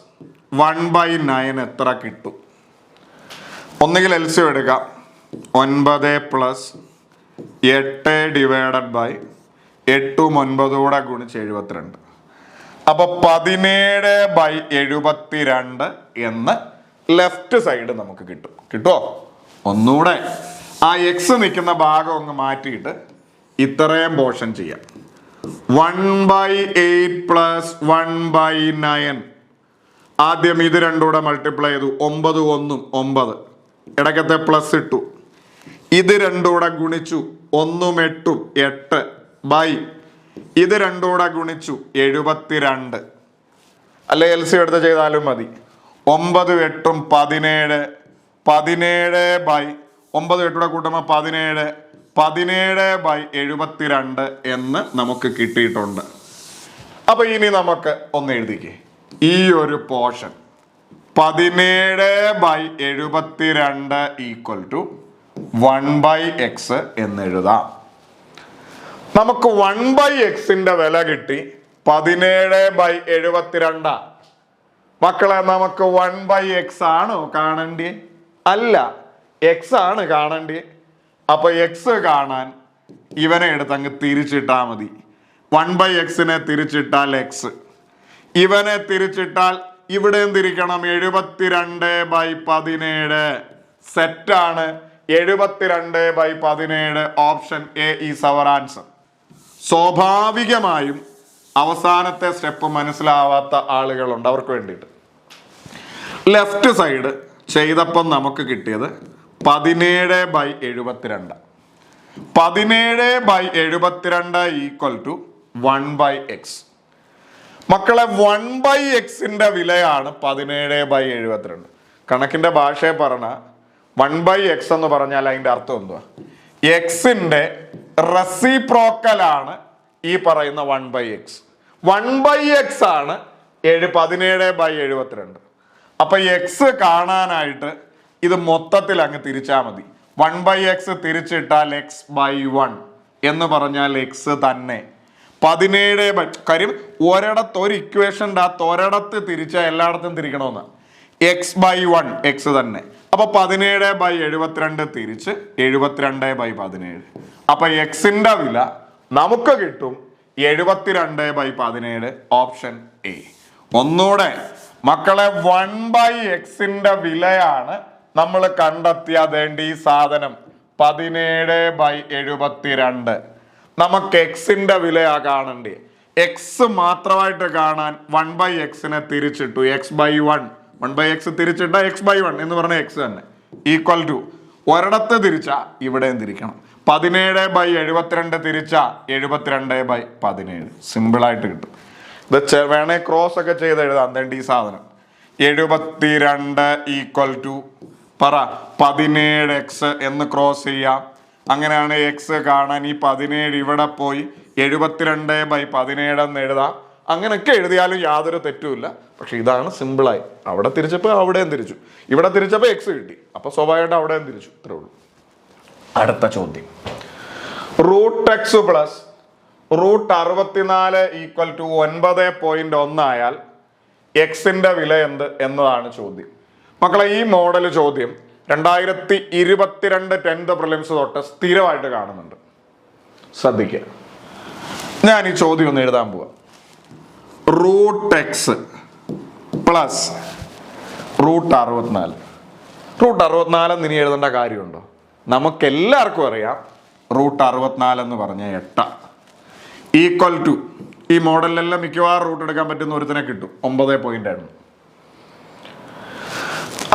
1/9 എത്ര കിട്ടും? ഒന്നുകിൽ എൽസിയം എടുക്കാം. 9 പ്ലസ് 8 ഡിവൈഡഡ് ബൈ 8ഉം 9 കൂടെ ഗുണിച്ച് 72. അപ്പൊ 17/72 എന്ന് ലെഫ്റ്റ് സൈഡ് നമുക്ക് കിട്ടും. കിട്ടുമോ? ഒന്നുകൂടെ ആ എക്സ് നിൽക്കുന്ന ഭാഗം ഒന്ന് മാറ്റിയിട്ട് ഇത്രയും പോർഷൻ ചെയ്യാം. 1/8 പ്ലസ് 1/9. ആദ്യം ഇത് രണ്ടും കൂടെ മൾട്ടിപ്ലൈ ചെയ്തു. 9 1 9, ഇടയ്ക്കത്തെ പ്ലസ് ഇട്ടു. ഇത് രണ്ടും കൂടെ ഗുണിച്ചു 1 8 8 ബൈ ഇത് രണ്ടും കൂടെ ഗുണിച്ചു 72. അല്ലെ എൽസിയം എടുത്ത് ചെയ്താലും മതി. 9 8 17 17 ബൈ 9 8 കൂട്ടുമ്പോൾ 17 17/72 എന്ന് നമുക്ക് കിട്ടിയിട്ടുണ്ട്. അപ്പൊ ഇനി നമുക്ക് ഒന്ന് എഴുതിക്കേ. ഈ ഒരു പോർഷൻ 17/72 ഈക്വൽ ടു 1/x എന്ന് എഴുതാം. നമുക്ക് 1/xന്റെ വില കിട്ടി 17/72. മക്കളെ, നമുക്ക് 1/x ആണോ കാണണ്ടേ? അല്ല, x ആണ് കാണണ്ടേ. അപ്പൊ എക്സ് കാണാൻ ഇവനെ എടുത്ത് അങ്ങ് തിരിച്ചിട്ടാ മതി. 1/xനെ തിരിച്ചിട്ടാൽ എക്സ്, ഇവനെ തിരിച്ചിട്ടാൽ ഇവിടെയും തിരിക്കണം. 72/17 സെറ്റാണ്. 72/17 option A is our answer. സ്വാഭാവികമായും അവസാനത്തെ സ്റ്റെപ്പ് മനസ്സിലാവാത്ത ആളുകളുണ്ട്. അവർക്ക് വേണ്ടിയിട്ട് ലെഫ്റ്റ് സൈഡ് ചെയ്തപ്പം നമുക്ക് കിട്ടിയത് 17/72. 17/72 ഈക്വൽ ടു 1/x. മക്കളെ, 1/xന്റെ വിലയാണ് 17/72. കണക്കിന്റെ ഭാഷയെ പറഞ്ഞ 1/x എന്ന് പറഞ്ഞാൽ അതിന്റെ അർത്ഥം എന്തുവാ? എക്സിന്റെ റെസിപ്രോക്കലാണ് ഈ പറയുന്ന 1/x. 1/x ആണ് 17/72. അപ്പൊ എക്സ് കാണാനായിട്ട് ഇത് മൊത്തത്തിൽ അങ്ങ് തിരിച്ചാൽ മതി. 1/x തിരിച്ചിട്ടാൽ x/1 എന്ന് പറഞ്ഞാൽ എക്സ് തന്നെ. 17 കാര്യം ഒരിടത്ത് ഒരു ഇക്വേഷൻ്റെ അകത്ത് ഒരിടത്ത് തിരിച്ചാൽ എല്ലായിടത്തും തിരിക്കണമെന്ന്. x/1 എക്സ് തന്നെ. അപ്പൊ 17/72 തിരിച്ച് 72/17. അപ്പൊ എക്സിന്റെ വില നമുക്ക് കിട്ടും 72/17. Option A. ഒന്നുകൂടെ മക്കളെ, 1/xന്റെ വിലയാണ് നമ്മൾ കണ്ടെത്തിയതേണ്ട ഈ സാധനം 17/72. നമുക്ക് എക്സിന്റെ വിലയാ കാണണ്ടേ. എക്സ് മാത്രമായിട്ട് കാണാൻ 1/xനെ തിരിച്ചിട്ടു. x/1 1/x തിരിച്ചിട്ട x/1 എന്ന് പറഞ്ഞ എക്സ് തന്നെ ഈക്വൽ ടു ഒരിടത്ത് തിരിച്ച ഇവിടെയും തിരിക്കണം. 17/72 തിരിച്ച 72/17. സിമ്പിളായിട്ട് കിട്ടും. ഇത് വേണേ ക്രോസ് ഒക്കെ ചെയ്ത് എഴുതാം. എന്തെണ്ട് ഈ സാധനം 72 ഈക്വൽ ടു പറ 17x എന്ന് ക്രോസ് ചെയ്യാം. അങ്ങനെയാണ് എക്സ് കാണാൻ ഈ 17 ഇവിടെ പോയി 72/17 എന്ന് എഴുതാം. അങ്ങനെയൊക്കെ എഴുതിയാലും യാതൊരു തെറ്റുമില്ല. പക്ഷെ ഇതാണ് സിമ്പിളായി. അവിടെ തിരിച്ചപ്പോൾ അവിടെയും തിരിച്ചു, ഇവിടെ തിരിച്ചപ്പോൾ എക്സ് കിട്ടി. അപ്പൊ സ്വാഭാവികമായിട്ട് അവിടെയും തിരിച്ചു. ഇത്രേ ഉള്ളൂ. അടുത്ത ചോദ്യം, √x + √64 ഈക്വൽ ടു 9.1 ആയാൽ എക്സിന്റെ വില എന്ത് എന്നതാണ് ചോദ്യം. മക്കളെ, ഈ മോഡൽ ചോദ്യം 2022 10th പ്രിലിംസ് തൊട്ട് സ്ഥിരമായിട്ട് കാണുന്നുണ്ട്. ശ്രദ്ധിക്കുക, ഞാൻ ഈ ചോദ്യം ഒന്ന് എഴുതാൻ പോവാ. Root X plus root 64. Root 64 ഇനി എഴുതേണ്ട കാര്യമുണ്ടോ? നമുക്കെല്ലാവർക്കും അറിയാം റൂട്ട് 64 എന്ന് പറഞ്ഞ 8 ഈക്വൽ ടു, ഈ മോഡലിലെല്ലാം മിക്കവാറും റൂട്ട് എടുക്കാൻ പറ്റുന്ന ഒരുത്തിനെ കിട്ടും, 9 പോയിന്റ് ആയിരുന്നു.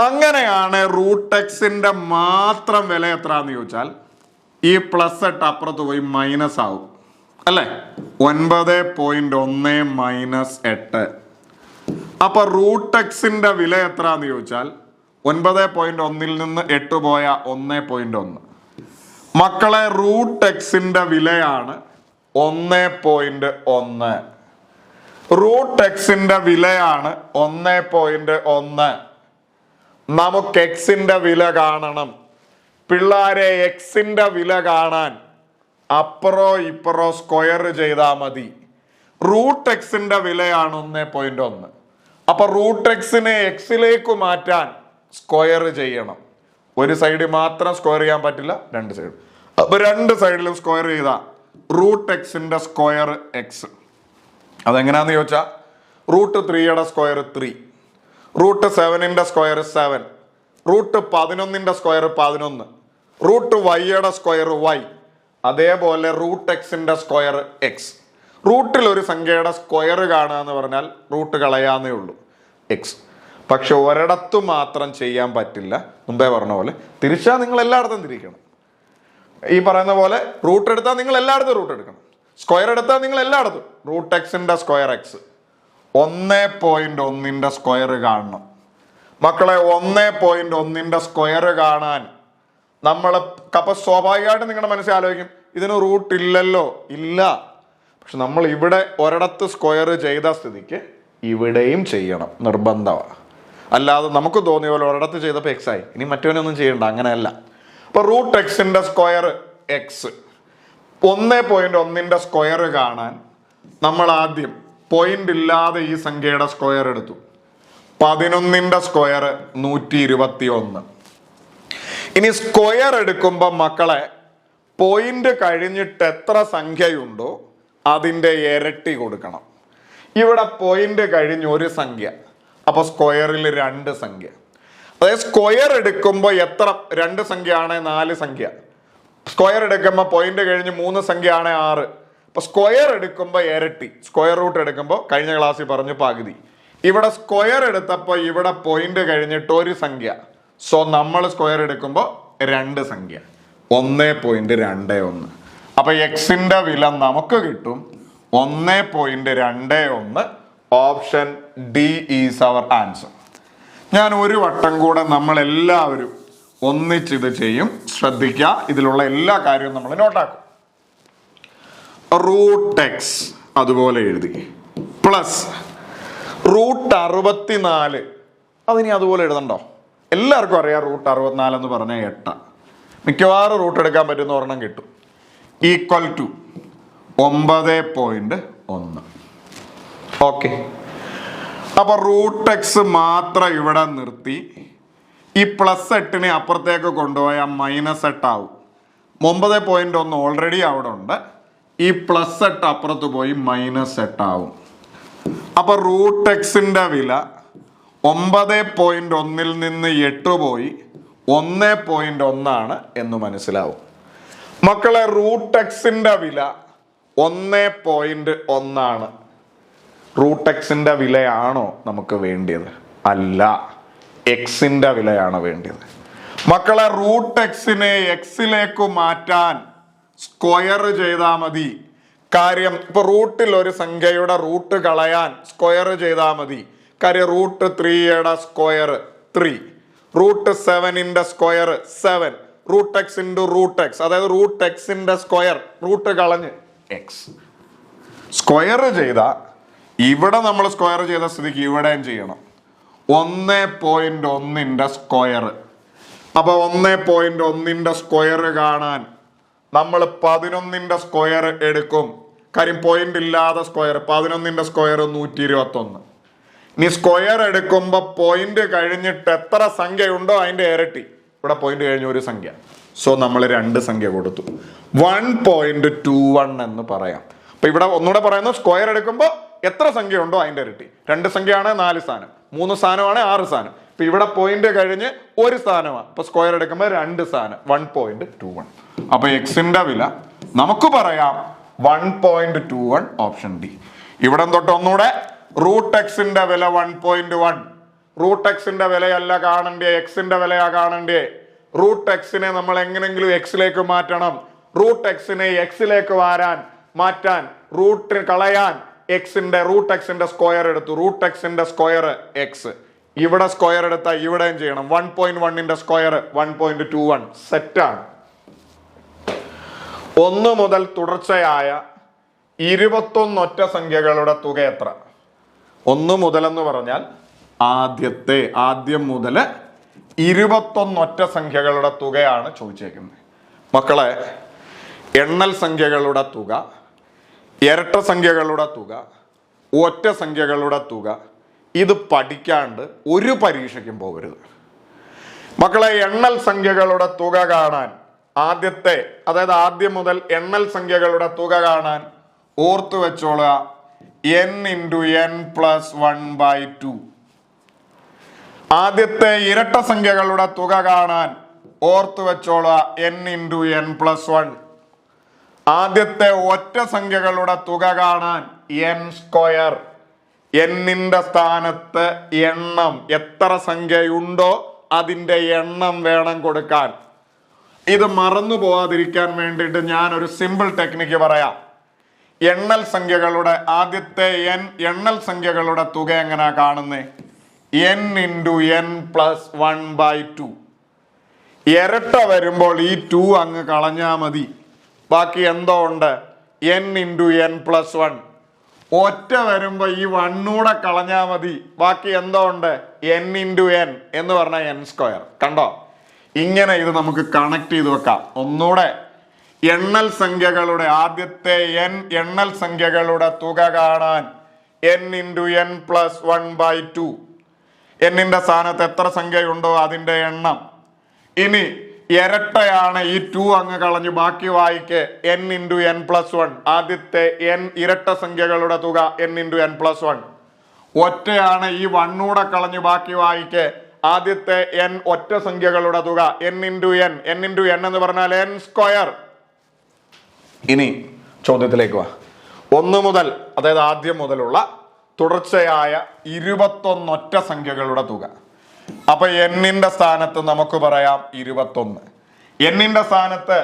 അങ്ങനെയാണ് റൂട്ട് എക്സിന്റെ മാത്രം വില എത്രയാന്ന് ചോദിച്ചാൽ ഈ പ്ലസ് 8 അപ്പുറത്ത് പോയി മൈനസ് ആവും അല്ലേ? 9.1 മൈനസ് 8. അപ്പൊ റൂട്ട് എക്സിന്റെ വില എത്രയാന്ന് ചോദിച്ചാൽ 9.1 നിന്ന് 8 പോയ 1.1. മക്കളെ, റൂട്ട് എക്സിന്റെ വിലയാണ് 1.1. റൂട്ട് എക്സിന്റെ വിലയാണ് 1.1. നമുക്ക് എക്സിന്റെ വില കാണണം. പിള്ളാരെ, എക്സിന്റെ വില കാണാൻ അപ്പുറോ ഇപ്പുറോ സ്ക്വയർ ചെയ്താൽ മതി. റൂട്ട് എക്സിന്റെ വിലയാണ് 1.1. അപ്പൊ റൂട്ട് എക്സിനെ എക്സിലേക്ക് മാറ്റാൻ സ്ക്വയർ ചെയ്യണം. ഒരു സൈഡിൽ മാത്രം സ്ക്വയർ ചെയ്യാൻ പറ്റില്ല, രണ്ട് സൈഡ്. അപ്പൊ രണ്ട് സൈഡിലും സ്ക്വയർ ചെയ്താ റൂട്ട് എക്സിന്റെ സ്ക്വയർ എക്സ്. അതെങ്ങനെയാന്ന് ചോദിച്ചാൽ റൂട്ട് 3യുടെ സ്ക്വയർ 3, റൂട്ട് 7ന്റെ സ്ക്വയർ 7, റൂട്ട് 11ന്റെ സ്ക്വയർ 11, റൂട്ട് വൈയുടെ സ്ക്വയർ വൈ, അതേപോലെ റൂട്ട് എക്സിന്റെ സ്ക്വയർ എക്സ്. റൂട്ടിൽ ഒരു സംഖ്യയുടെ സ്ക്വയർ കാണുക എന്ന് പറഞ്ഞാൽ റൂട്ട് കളയാന്നേ ഉള്ളൂ, എക്സ്. പക്ഷെ ഒരിടത്തു മാത്രം ചെയ്യാൻ പറ്റില്ല. മുമ്പേ പറഞ്ഞ പോലെ തിരിച്ചാൽ നിങ്ങൾ എല്ലായിടത്തും തിരിക്കണം. ഈ പറയുന്ന പോലെ റൂട്ട് എടുത്താൽ നിങ്ങൾ എല്ലായിടത്തും റൂട്ട് എടുക്കണം, സ്ക്വയർ എടുത്താൽ നിങ്ങൾ എല്ലായിടത്തും. റൂട്ട് എക്സിന്റെ സ്ക്വയർ എക്സ്, 1.1ന്റെ സ്ക്വയർ കാണണം. മക്കളെ, 1.1ന്റെ സ്ക്വയർ കാണാൻ നമ്മൾ അപ്പൊ സ്വാഭാവികമായിട്ട് നിങ്ങളുടെ മനസ്സിൽ ആലോചിക്കും, ഇതിന് റൂട്ട് ഇല്ലല്ലോ. ഇല്ല, പക്ഷെ നമ്മൾ ഇവിടെ ഒരിടത്ത് സ്ക്വയർ ചെയ്ത സ്ഥിതിക്ക് ഇവിടെയും ചെയ്യണം, നിർബന്ധമാണ്. അല്ലാതെ നമുക്ക് തോന്നിയ പോലെ ഒരിടത്ത് ചെയ്തപ്പോൾ എക്സ് ആയി, ഇനി മറ്റവനൊന്നും ചെയ്യണ്ട, അങ്ങനെയല്ല. അപ്പൊ റൂട്ട് എക്സിന്റെ സ്ക്വയർ എക്സ്, 1.1ന്റെ സ്ക്വയർ കാണാൻ നമ്മൾ ആദ്യം പോയിന്റ് ഇല്ലാതെ ഈ സംഖ്യയുടെ സ്ക്വയർ എടുത്തു. 11ന്റെ സ്ക്വയർ 121. ഇനി സ്ക്വയർ എടുക്കുമ്പോൾ മക്കളെ, പോയിന്റ് കഴിഞ്ഞിട്ട് എത്ര സംഖ്യയുണ്ടോ അതിൻ്റെ ഇരട്ടി കൊടുക്കണം. ഇവിടെ പോയിന്റ് കഴിഞ്ഞ് ഒരു സംഖ്യ, അപ്പൊ സ്ക്വയറിൽ 2 സംഖ്യ. അതായത് സ്ക്വയർ എടുക്കുമ്പോൾ എത്ര, 2 സംഖ്യ ആണെ 4 സംഖ്യ. സ്ക്വയർ എടുക്കുമ്പോൾ പോയിന്റ് കഴിഞ്ഞ് 3 സംഖ്യ ആണെ 6. അപ്പൊ സ്ക്വയർ എടുക്കുമ്പോൾ ഇരട്ടി. സ്ക്വയർ റൂട്ട് എടുക്കുമ്പോൾ കഴിഞ്ഞ ക്ലാസ്സിൽ പറഞ്ഞു പകുതി. ഇവിടെ സ്ക്വയർ എടുത്തപ്പോൾ ഇവിടെ പോയിന്റ് കഴിഞ്ഞിട്ട് ഒരു സംഖ്യ. സോ നമ്മൾ സ്ക്വയർ എടുക്കുമ്പോൾ 2 സംഖ്യ, 1.21. അപ്പൊ എക്സിന്റെ വില നമുക്ക് കിട്ടും 1.21. Option D is our answer. ഞാൻ ഒരു വട്ടം കൂടെ നമ്മൾ എല്ലാവരും ഒന്നിച്ചിത് ചെയ്യും, ശ്രദ്ധിക്കുക. ഇതിലുള്ള എല്ലാ കാര്യവും നമ്മൾ നോട്ടാക്കും. റൂട്ട് എക്സ് അതുപോലെ എഴുതി, പ്ലസ് റൂട്ട് 64. അതിനി അതുപോലെ എഴുതണ്ടോ? എല്ലാവർക്കും അറിയാം റൂട്ട് 64 എന്ന് പറഞ്ഞാൽ 8. മിക്കവാറും റൂട്ട് എടുക്കാൻ പറ്റുന്ന ഒരെണ്ണം കിട്ടും. Equal to 9.1. ഓക്കെ, അപ്പൊ റൂട്ട് എക്സ് മാത്രം ഇവിടെ നിർത്തി. ഈ +8നെ അപ്പുറത്തേക്ക് കൊണ്ടുപോയാൽ -8 ആവും. 9.1 ഓൾറെഡി അവിടെ ഉണ്ട്. ഈ +8 അപ്പുറത്ത് പോയി -8 ആവും. അപ്പൊ റൂട്ട് എക്സിന്റെ വില 9.1ൽ നിന്ന് 8 പോയി 1.1 എന്ന് മനസ്സിലാവും. മക്കളെ, റൂട്ട് എക്സിന്റെ വില 1.1. റൂട്ട് എക്സിന്റെ വിലയാണോ നമുക്ക് വേണ്ടിയത്? അല്ല, എക്സിന്റെ വിലയാണ് വേണ്ടിയത്. മക്കളെ, റൂട്ട് എക്സിനെ എക്സിലേക്ക് മാറ്റാൻ സ്ക്വയർ ചെയ്താൽ മതി. കാര്യം ഇപ്പൊ റൂട്ടിൽ ഒരു സംഖ്യയുടെ റൂട്ട് കളയാൻ സ്ക്വയർ ചെയ്താൽ മതി. കാര്യം റൂട്ട് 3യുടെ സ്ക്വയർ 3, റൂട്ട് 7ന്റെ square 7, root x into root x, അതായത് റൂട്ട് എക്സിന്റെ സ്ക്വയർ, റൂട്ട് കളഞ്ഞ് എക്സ്. സ്ക്വയർ ചെയ്ത ഇവിടെ നമ്മൾ സ്ക്വയർ ചെയ്ത സ്ഥിതിക്ക് ഇവിടെയും ചെയ്യണം. 1.1ന്റെ സ്ക്വയർ. അപ്പൊ 1.1ന്റെ സ്ക്വയർ കാണാൻ നമ്മൾ 11ന്റെ സ്ക്വയർ എടുക്കും. കാര്യം പോയിന്റ് ഇല്ലാതെ സ്ക്വയർ, 11ന്റെ സ്ക്വയർ 121. ഇനി സ്ക്വയർ എടുക്കുമ്പോൾ പോയിന്റ് കഴിഞ്ഞിട്ട് എത്ര സംഖ്യ ഉണ്ടോ അതിന്റെ ഇരട്ടി. ഇവിടെ പോയിന്റ് കഴിഞ്ഞ ഒരു സംഖ്യ, സോ നമ്മൾ 2 സംഖ്യ കൊടുത്തു. 1.21 എന്ന് പറയാം. അപ്പൊ ഇവിടെ ഒന്നുകൂടെ പറയുന്നു, സ്ക്വയർ എടുക്കുമ്പോൾ എത്ര സംഖ്യ ഉണ്ടോ അതിന്റെ ഇരട്ടി. 2 സംഖ്യയാണ് 4 സ്ഥാനം, 3 സ്ഥാനമാണ് 6 സ്ഥാനം. ഇപ്പൊ ഇവിടെ പോയിന്റ് കഴിഞ്ഞ് ഒരു സ്ഥാനമാണ്, അപ്പൊ സ്ക്വയർ എടുക്കുമ്പോൾ 2 സ്ഥാനം, 1.21. അപ്പൊ എക്സിന്റെ വില നമുക്ക് പറയാം 1.21, ഓപ്ഷൻ ഡി. ഇവിടെ തൊട്ട് ഒന്നുകൂടെ റൂട്ട് എക്സിന്റെ വില 1.1. റൂട്ട് എക്സിന്റെ വിലയല്ല കാണണ്ടേ, എക്സിന്റെ വിലയാ കാണണ്ടേ. റൂട്ട് എക്സിനെ നമ്മൾ എങ്ങനെങ്കിലും എക്സിലേക്ക് മാറ്റണം. റൂട്ട് എക്സിനെ എക്സിലേക്ക് മാറ്റാൻ റൂട്ട് കളയാൻ റൂട്ട് എക്സിന്റെ സ്ക്വയർ എടുത്തു. റൂട്ട് എക്സിന്റെ സ്ക്വയർ എക്സ്. ഇവിടെ സ്ക്വയർ എടുത്താൽ ഇവിടെയും ചെയ്യണം. 1.1ന്റെ സ്ക്വയർ 1.21. സെറ്റാണ്. 1 മുതൽ തുടർച്ചയായ 21 ഒറ്റ സംഖ്യകളുടെ തുക എത്ര? 1 മുതൽ എന്ന് പറഞ്ഞാൽ ആദ്യം മുതൽ 21 ഒറ്റ സംഖ്യകളുടെ തുകയാണ് ചോദിച്ചേക്കുന്നത്. മക്കളെ, എണ്ണൽ സംഖ്യകളുടെ തുക, ഇരട്ട സംഖ്യകളുടെ തുക, ഒറ്റ സംഖ്യകളുടെ തുക, ഇത് പഠിക്കാണ്ട് ഒരു പരീക്ഷയ്ക്കും പോകരുത്. മക്കളെ, എണ്ണൽ സംഖ്യകളുടെ തുക കാണാൻ ആദ്യം മുതൽ എണ്ണൽ സംഖ്യകളുടെ തുക കാണാൻ ഓർത്തു വെച്ചോളുക n×n+1/2. ആദ്യത്തെ ഇരട്ട സംഖ്യകളുടെ തുക കാണാൻ ഓർത്തു വെച്ചോളുക n×n+1. ആദ്യത്തെ ഒറ്റ സംഖ്യകളുടെ തുക കാണാൻ n². എന്നിന്റെ സ്ഥാനത്ത് എണ്ണം, എത്ര സംഖ്യയുണ്ടോ അതിന്റെ എണ്ണം വേണം കൊടുക്കാൻ. ഇത് മറന്നു പോവാതിരിക്കാൻ വേണ്ടിയിട്ട് ഞാനൊരു സിമ്പിൾ ടെക്നിക്ക് പറയാം. ആദ്യത്തെ എണ്ണൽ സംഖ്യകളുടെ തുക എങ്ങനെയാ കാണുന്നേ? n×n+1/2. ഇരട്ട വരുമ്പോൾ ഈ 2 അങ്ങ് കളഞ്ഞാ മതി, ബാക്കി എന്തോ ഉണ്ട്? n×n+1. ഒറ്റ വരുമ്പോ ഈ 1 കൂടെ കളഞ്ഞാ മതി, ബാക്കി എന്തോ ഉണ്ട്? n×n എന്ന് പറഞ്ഞാൽ n². കണ്ടോ? ഇങ്ങനെ ഇത് നമുക്ക് കണക്ട് ചെയ്ത് വെക്കാം. ഒന്നുകൂടെ, ആദ്യത്തെ എണ്ണൽ സംഖ്യകളുടെ തുക കാണാൻ n×n+1/2. എന്നിന്റെ സ്ഥാനത്ത് എത്ര സംഖ്യയുണ്ടോ അതിന്റെ എണ്ണം. ഇനി ഇരട്ടയാണ്, ഈ 2 അങ്ങ് കളഞ്ഞ് ബാക്കി വായിക്ക് n×n+1. ആദ്യത്തെ ഇരട്ട സംഖ്യകളുടെ തുക n×n+1. ഒറ്റയാണ്, ഈ 1 കൂടെ കളഞ്ഞ് ബാക്കി വായിക്ക് ആദ്യത്തെ ഒറ്റ സംഖ്യകളുടെ തുക n×n. n×n എന്ന് പറഞ്ഞാൽ n². ഇനി ചോദ്യത്തിലേക്ക് വാ. 1 മുതൽ, ആദ്യം മുതലുള്ള തുടർച്ചയായ 21 ഒറ്റ സംഖ്യകളുടെ തുക. അപ്പൊ എന്നിന്റെ സ്ഥാനത്ത് നമുക്ക് പറയാം 21. എന്നിന്റെ സ്ഥാനത്ത്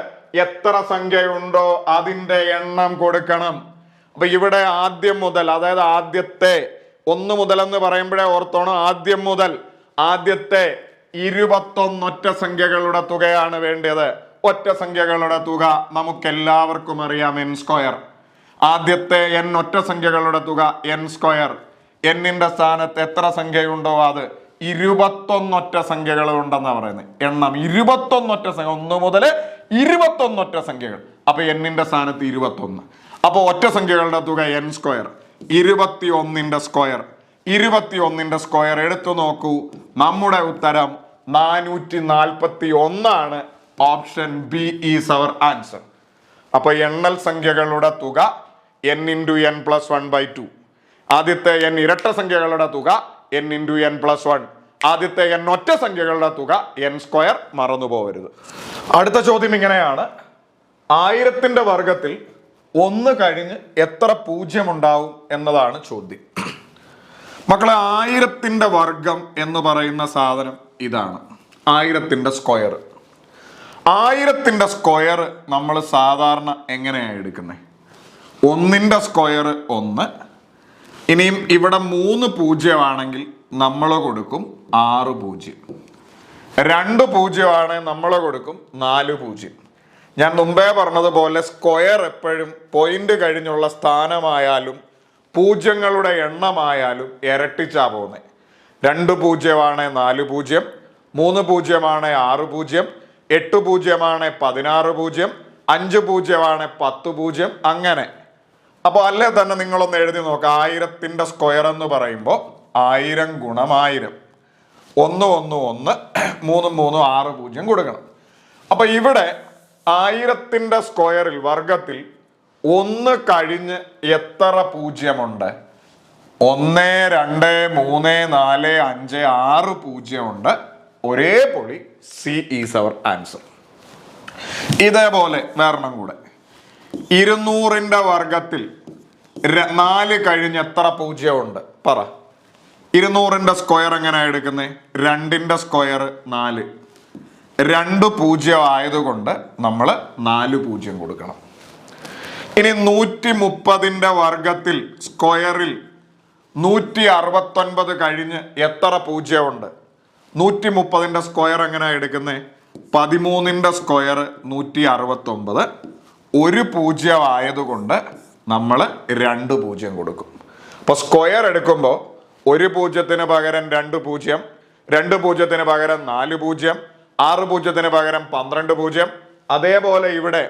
എത്ര സംഖ്യയുണ്ടോ അതിന്റെ എണ്ണം കൊടുക്കണം. അപ്പൊ ഇവിടെ ആദ്യം മുതൽ, ആദ്യത്തെ 1 മുതൽ എന്ന് പറയുമ്പോഴേ ഓർത്തോണം, ആദ്യം മുതൽ ആദ്യത്തെ 21 ഒറ്റ സംഖ്യകളുടെ തുകയാണ് വേണ്ടത്. ഒറ്റ സംഖ്യകളുടെ തുക നമുക്കെല്ലാവർക്കും അറിയാം, n². ആദ്യത്തെ ഒറ്റ സംഖ്യകളുടെ തുക n². എന്നിന്റെ സ്ഥാനത്ത് എത്ര സംഖ്യയുണ്ടോ അത് 21 ഒറ്റ സംഖ്യകൾ ഉണ്ടെന്നാ പറയുന്നത്. എണ്ണം 21 ഒറ്റ സംഖ്യ, 1 മുതൽ 21 ഒറ്റ സംഖ്യകൾ. അപ്പൊ എന്നിന്റെ സ്ഥാനത്ത് 21. അപ്പൊ ഒറ്റ സംഖ്യകളുടെ തുക n². 21ന്റെ സ്ക്വയർ. 21ന്റെ സ്ക്വയർ എടുത്തു നോക്കൂ. നമ്മുടെ ഉത്തരം 441 ആണ്. Option B is our answer. അപ്പൊ എണ്ണൽ സംഖ്യകളുടെ തുക n×n+1/2. ആദ്യത്തെ ഇരട്ട സംഖ്യകളുടെ തുക n×n+1. ആദ്യത്തെ ഒറ്റ സംഖ്യകളുടെ തുക n². മറന്നു പോകരുത്. അടുത്ത ചോദ്യം ഇങ്ങനെയാണ്: 1000ന്റെ വർഗത്തിൽ 1 കഴിഞ്ഞ് എത്ര 0 ഉണ്ടാവും എന്നതാണ് ചോദ്യം. മക്കളെ, 1000ന്റെ വർഗം എന്ന് പറയുന്ന സാധനം ഇതാണ്, 1000ന്റെ സ്ക്വയർ. 1000ന്റെ സ്ക്വയർ നമ്മൾ സാധാരണ എങ്ങനെയാണ് എടുക്കുന്നത്? 1ന്റെ സ്ക്വയർ 1. ഇനിയും ഇവിടെ 3 0 ആണെങ്കിൽ നമ്മൾ കൊടുക്കും 6 0. 2 0 ആണെങ്കിൽ നമ്മൾ കൊടുക്കും 4 0. ഞാൻ മുമ്പേ പറഞ്ഞതുപോലെ സ്ക്വയർ എപ്പോഴും പോയിന്റ് കഴിഞ്ഞുള്ള സ്ഥാനമായാലും പൂജ്യങ്ങളുടെ എണ്ണമായാലും ഇരട്ടിച്ചാ പോകുന്നത്. 2 0 ആണ് 4 0, 3 0 ആണ് 6 0, 8 0 ആണ് 16 0, 5 0 ആണ് 10 0, അങ്ങനെ. അപ്പോൾ അല്ലേ തന്നെ നിങ്ങളൊന്ന് എഴുതി നോക്കാം. 1000ന്റെ സ്ക്വയർ എന്ന് പറയുമ്പോൾ 1000 ഗുണം 1000, 1 1 1, 3 3 6 0 കൊടുക്കണം. അപ്പൊ ഇവിടെ 1000ന്റെ സ്ക്വയറിൽ വർഗത്തിൽ 1 കഴിഞ്ഞ് എത്ര പൂജ്യമുണ്ട്? 1 2 3 4 5 6 പൂജ്യമുണ്ട്. ഒരേ പൊളി. C is our answer. ഇതേപോലെ വേറെണ്ണം കൂടെ. 200ന്റെ വർഗത്തിൽ 4 കഴിഞ്ഞ് എത്ര പൂജ്യമുണ്ട്? പറ. 200ന്റെ സ്ക്വയർ എങ്ങനെയാണ് എടുക്കുന്നത്? 2ന്റെ സ്ക്വയർ 4. 2 പൂജ്യം ആയതുകൊണ്ട് നമ്മൾ 4 പൂജ്യം കൊടുക്കണം. ഇനി 130ന്റെ വർഗത്തിൽ സ്ക്വയറിൽ 169 കഴിഞ്ഞ് എത്ര പൂജ്യമുണ്ട്? 130ന്റെ സ്ക്വയർ എങ്ങനെയാണ് എടുക്കുന്നത്? 13ന്റെ സ്ക്വയർ 169. 1 പൂജ്യം ആയതുകൊണ്ട് നമ്മൾ 2 പൂജ്യം കൊടുക്കും. അപ്പൊ സ്ക്വയർ എടുക്കുമ്പോൾ 1 പൂജ്യത്തിന് പകരം 2 പൂജ്യം, 2 പൂജ്യത്തിന് പകരം 4 പൂജ്യം, 6 പൂജ്യത്തിന് പകരം 12 പൂജ്യം. അതേപോലെ ഇവിടെ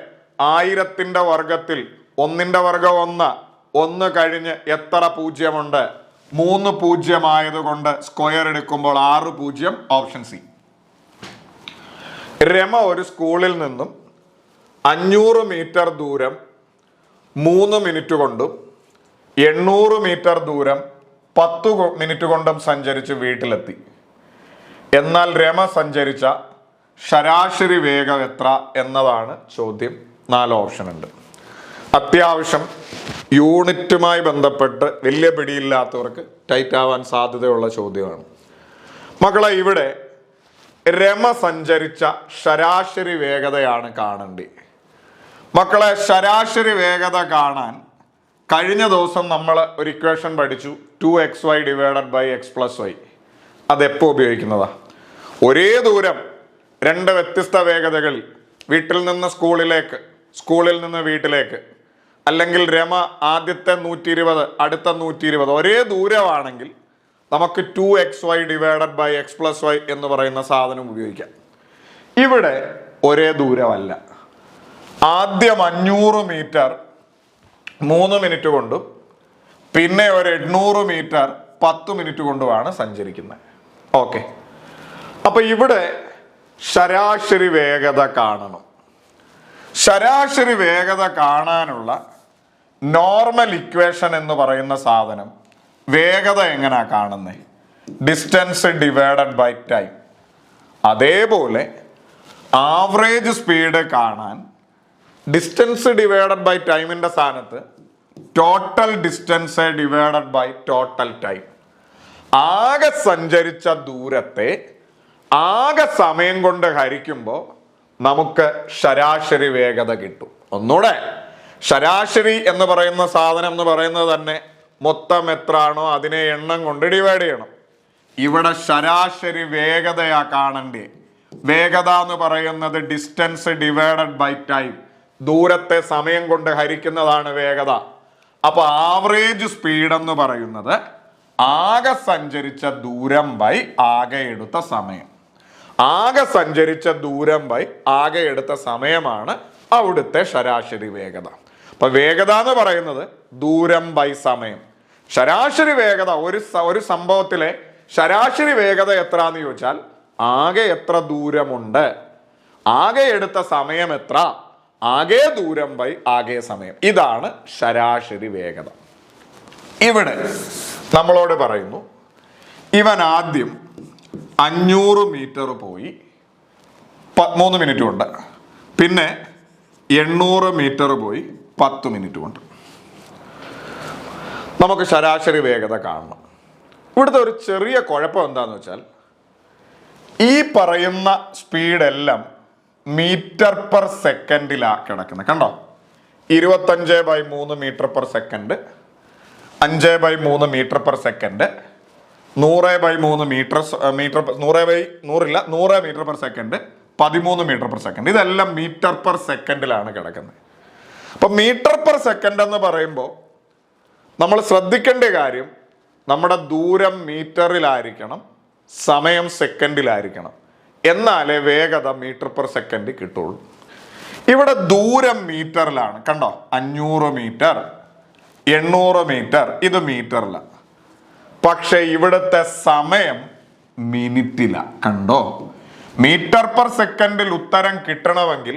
1000ന്റെ വർഗത്തിൽ 1ന്റെ വർഗം 1, 1 കഴിഞ്ഞ് എത്ര പൂജ്യമുണ്ട്? 3 പൂജ്യം ആയതുകൊണ്ട് സ്ക്വയർ എടുക്കുമ്പോൾ 6 പൂജ്യം. Option C. രമ ഒരു സ്കൂളിൽ നിന്നും 500 മീറ്റർ ദൂരം 3 മിനിറ്റ് കൊണ്ടും 800 മീറ്റർ ദൂരം 10 മിനിറ്റ് കൊണ്ടും സഞ്ചരിച്ച് വീട്ടിലെത്തി. എന്നാൽ രമ സഞ്ചരിച്ച ശരാശരി വേഗം എത്ര എന്നതാണ് ചോദ്യം. 4 ഓപ്ഷൻ ഉണ്ട്. അത്യാവശ്യം യൂണിറ്റുമായി ബന്ധപ്പെട്ട് വലിയ പിടിയില്ലാത്തവർക്ക് ടൈറ്റ് ആവാൻ സാധ്യതയുള്ള ചോദ്യമാണ്. മക്കളെ, ഇവിടെ രമ സഞ്ചരിച്ച ശരാശരി വേഗതയാണ് കാണേണ്ടത്. മക്കളെ, ശരാശരി വേഗത കാണാൻ കഴിഞ്ഞ ദിവസം നമ്മൾ ഒരു ഇക്വേഷൻ പഠിച്ചു, 2xy divided by x + y. അതെപ്പോൾ ഉപയോഗിക്കുന്നതാ? ഒരേ ദൂരം 2 വ്യത്യസ്ത വേഗതകളിൽ, വീട്ടിൽ നിന്ന് സ്കൂളിലേക്ക്, സ്കൂളിൽ നിന്ന് വീട്ടിലേക്ക്, അല്ലെങ്കിൽ രമ ആദ്യത്തെ 120 അടുത്ത 120 ഒരേ ദൂരമാണെങ്കിൽ നമുക്ക് 2xy divided by x + y എന്ന് പറയുന്ന സാധനം ഉപയോഗിക്കാം. ഇവിടെ ഒരേ ദൂരമല്ല. ആദ്യം 500 മീറ്റർ 3 മിനിറ്റ് കൊണ്ടും പിന്നെ ഒരു 800 മീറ്റർ 10 മിനിറ്റ് കൊണ്ടുമാണ് സഞ്ചരിക്കുന്നത്. ഓക്കെ, അപ്പൊ ഇവിടെ ശരാശരി വേഗത കാണണം. ശരാശരി വേഗത കാണാനുള്ള നോർമൽ ഇക്വേഷൻ എന്ന് പറയുന്ന സാധനം വേഗത എങ്ങനെയാ കാണുന്നത്? Distance divided by time. അതേപോലെ ആവറേജ് സ്പീഡ് കാണാൻ ഡിസ്റ്റൻസ് ഡിവൈഡഡ് ബൈ ടൈമിന്റെ സ്ഥാനത്ത് total distance divided by total time. ആകെ സഞ്ചരിച്ച ദൂരത്തെ ആകെ സമയം കൊണ്ട് ഹരിക്കുമ്പോൾ നമുക്ക് ശരാശരി വേഗത കിട്ടും. ഒന്നുകൂടെ, ശരാശരി എന്ന് പറയുന്ന സാധനം എന്ന് പറയുന്നത് തന്നെ മൊത്തം എത്രയാണോ അതിനെ എണ്ണം കൊണ്ട് ഡിവൈഡ് ചെയ്യണം. ഇവിടെ ശരാശരി വേഗതയാ കാണണ്ടേ. വേഗത എന്ന് പറയുന്നത് ഡിസ്റ്റൻസ് ഡിവൈഡഡ് ബൈ ടൈം, ദൂരത്തെ സമയം കൊണ്ട് ഹരിക്കുന്നതാണ് വേഗത. അപ്പൊ ആവറേജ് സ്പീഡ് എന്ന് പറയുന്നത് ആകെ സഞ്ചരിച്ച ദൂരം ബൈ ആകെ എടുത്ത സമയം. ആകെ സഞ്ചരിച്ച ദൂരം ബൈ ആകെ എടുത്ത സമയമാണ് അവിടുത്തെ ശരാശരി വേഗത. അപ്പൊ വേഗത എന്ന് പറയുന്നത് ദൂരം ബൈ സമയം. ശരാശരി വേഗത ഒരു സംഭവത്തിലെ ശരാശരി വേഗത എത്രന്ന് ചോദിച്ചാൽ ആകെ എത്ര ദൂരമുണ്ട്, ആകെ എടുത്ത സമയം എത്ര, ആകെ ദൂരം ബൈ ആകെ സമയം. ഇതാണ് ശരാശരി വേഗത. ഇവിടെ നമ്മളോട് പറയുന്നു, ഇവൻ ആദ്യം 500 മീറ്റർ പോയി 3 മിനിറ്റ് കൊണ്ട്, പിന്നെ 800 മീറ്റർ പോയി 10 മിനിറ്റ് കൊണ്ട്. നമുക്ക് ശരാശരി വേഗത കാണണം. ഇവിടുത്തെ ഒരു ചെറിയ കുഴപ്പം എന്താന്ന് വെച്ചാൽ ഈ പറയുന്ന സ്പീഡെല്ലാം മീറ്റർ പെർ സെക്കൻഡിലാണ് കിടക്കുന്നത്. കണ്ടോ, 25/3 metre per second, 5/3 metre per second, 100/3 metre 100 metre per second, 13 metre per second. ഇതെല്ലാം മീറ്റർ പെർ സെക്കൻഡിലാണ് കിടക്കുന്നത്. അപ്പൊ മീറ്റർ പെർ സെക്കൻഡ് എന്ന് പറയുമ്പോൾ നമ്മൾ ശ്രദ്ധിക്കേണ്ട കാര്യം, നമ്മുടെ ദൂരം മീറ്ററിലായിരിക്കണം, സമയം സെക്കൻഡിലായിരിക്കണം, എന്നാലേ വേഗത മീറ്റർ പെർ സെക്കൻഡ് കിട്ടുള്ളൂ. ഇവിടെ ദൂരം മീറ്ററിലാണ്. കണ്ടോ, 500 മീറ്റർ, 800 മീറ്റർ, ഇത് മീറ്ററിലാണ്. പക്ഷെ ഇവിടുത്തെ സമയം മിനിറ്റില. കണ്ടോ? മീറ്റർ പെർ സെക്കൻഡിൽ ഉത്തരം കിട്ടണമെങ്കിൽ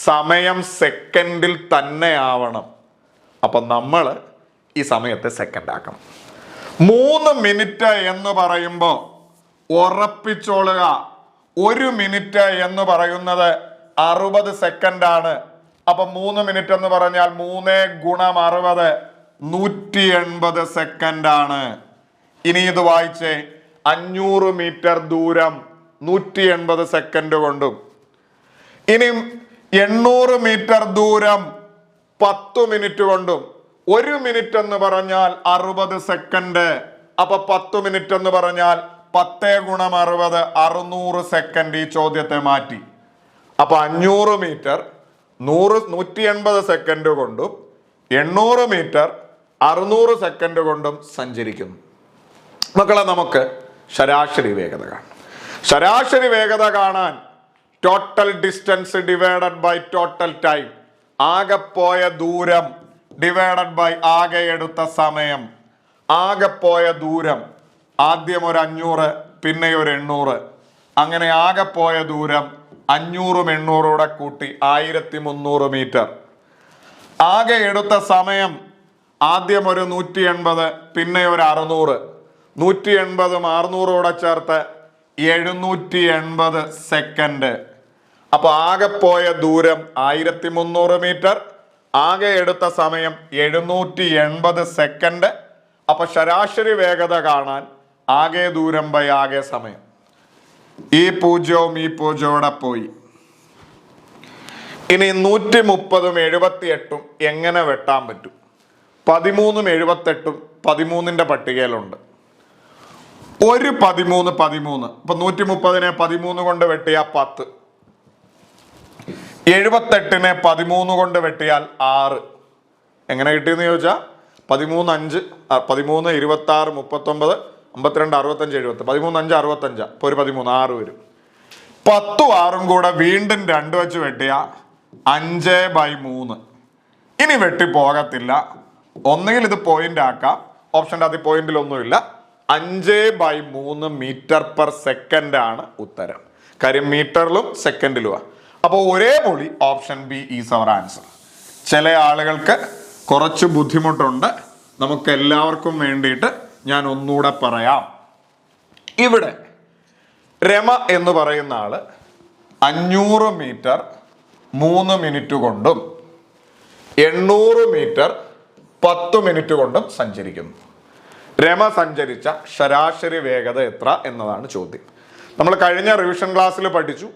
സമയം സെക്കൻഡിൽ തന്നെ ആവണം. അപ്പൊ നമ്മൾ ഈ സമയത്തെ സെക്കൻഡ് ആക്കണം. 3 മിനിറ്റ് എന്ന് പറയുമ്പോൾ ഉറപ്പിച്ചോളുക, 1 മിനിറ്റ് എന്ന് പറയുന്നത് 60 സെക്കൻഡാണ്. അപ്പൊ 3 മിനിറ്റ് എന്ന് പറഞ്ഞാൽ 3 ഗുണം 60 180 സെക്കൻഡാണ്. ഇനി ഇത് വായിച്ചേ, 500 മീറ്റർ ദൂരം 180 സെക്കൻഡ് കൊണ്ടും, ഇനി 800 മീറ്റർ ദൂരം 10 മിനിറ്റ് കൊണ്ടും. 1 മിനിറ്റ് എന്ന് പറഞ്ഞാൽ 60 സെക്കൻഡ്. അപ്പൊ 10 മിനിറ്റ് എന്ന് പറഞ്ഞാൽ 10 ഗുണം 60 600 സെക്കൻഡ്. ഈ ചോദ്യത്തെ മാറ്റി. അപ്പൊ 500 മീറ്റർ 180 സെക്കൻഡ് കൊണ്ടും 800 മീറ്റർ 600 സെക്കൻഡ് കൊണ്ടും സഞ്ചരിക്കുന്നു. മക്കളെ, നമുക്ക് ശരാശരി വേഗത കാണാം. ശരാശരി വേഗത കാണാൻ total distance divided by total time, ആകെ പോയ ദൂരം ഡിവൈഡഡ് ബൈ ആകെ എടുത്ത സമയം. ആകെ പോയ ദൂരം ആദ്യം ഒരു 500, പിന്നെ ഒരു 800, അങ്ങനെ ആകെ പോയ ദൂരം 500 800 കൂട്ടി 1300 മീറ്റർ. ആകെ എടുത്ത സമയം ആദ്യം ഒരു 180, പിന്നെ ഒരു 600, 180 600 ചേർത്ത് 780 സെക്കൻഡ്. അപ്പൊ ആകെ പോയ ദൂരം 1300 മീറ്റർ, ആകെ എടുത്ത സമയം 780 സെക്കൻഡ്. അപ്പൊ ശരാശരി വേഗത കാണാൻ ആകെ ദൂരം ബൈ ആകെ സമയം. ഈ 0 ഈ 0 പോയി. ഇനി 130 78 എങ്ങനെ വെട്ടാൻ പറ്റും? 13 78 13ന്റെ പട്ടികയിലുണ്ട്. ഒരു 13 ഇപ്പൊ 130നെ 13 കൊണ്ട് വെട്ടിയാൽ 10, 78നെ 13 കൊണ്ട് വെട്ടിയാൽ 6. എങ്ങനെ കിട്ടിയെന്ന് ചോദിച്ചാൽ 13 5 13 26 39 52 65 70 13 5 65. ഇപ്പൊ ഒരു 13 6 വരും. 10 6 കൂടെ വീണ്ടും 2 വെച്ച് വെട്ടിയ 5/3. ഇനി വെട്ടി പോകത്തില്ല. ഒന്നുകിൽ ഇത് പോയിന്റ് ആക്കാം, ഓപ്ഷൻ്റെ അത് പോയിന്റിലൊന്നുമില്ല. 5/3 മീറ്റർ പെർ സെക്കൻഡ് ആണ് ഉത്തരം. കാര്യം മീറ്ററിലും സെക്കൻഡിലുമാണ്. അപ്പോൾ ഒരേ പൊളി option B is our answer. ചില ആളുകൾക്ക് കുറച്ച് ബുദ്ധിമുട്ടുണ്ട്, നമുക്ക് എല്ലാവർക്കും വേണ്ടിയിട്ട് ഞാൻ ഒന്നുകൂടെ പറയാം. ഇവിടെ രമ എന്ന് പറയുന്ന ആള് 500 മീറ്റർ 3 മിനിറ്റ് കൊണ്ടും 800 മീറ്റർ 10 മിനിറ്റ് കൊണ്ടും സഞ്ചരിക്കുന്നു. രമ സഞ്ചരിച്ച ശരാശരി വേഗത എത്ര എന്നതാണ് ചോദ്യം. നമ്മൾ കഴിഞ്ഞ റിവിഷൻ ക്ലാസ്സിൽ പഠിച്ചു,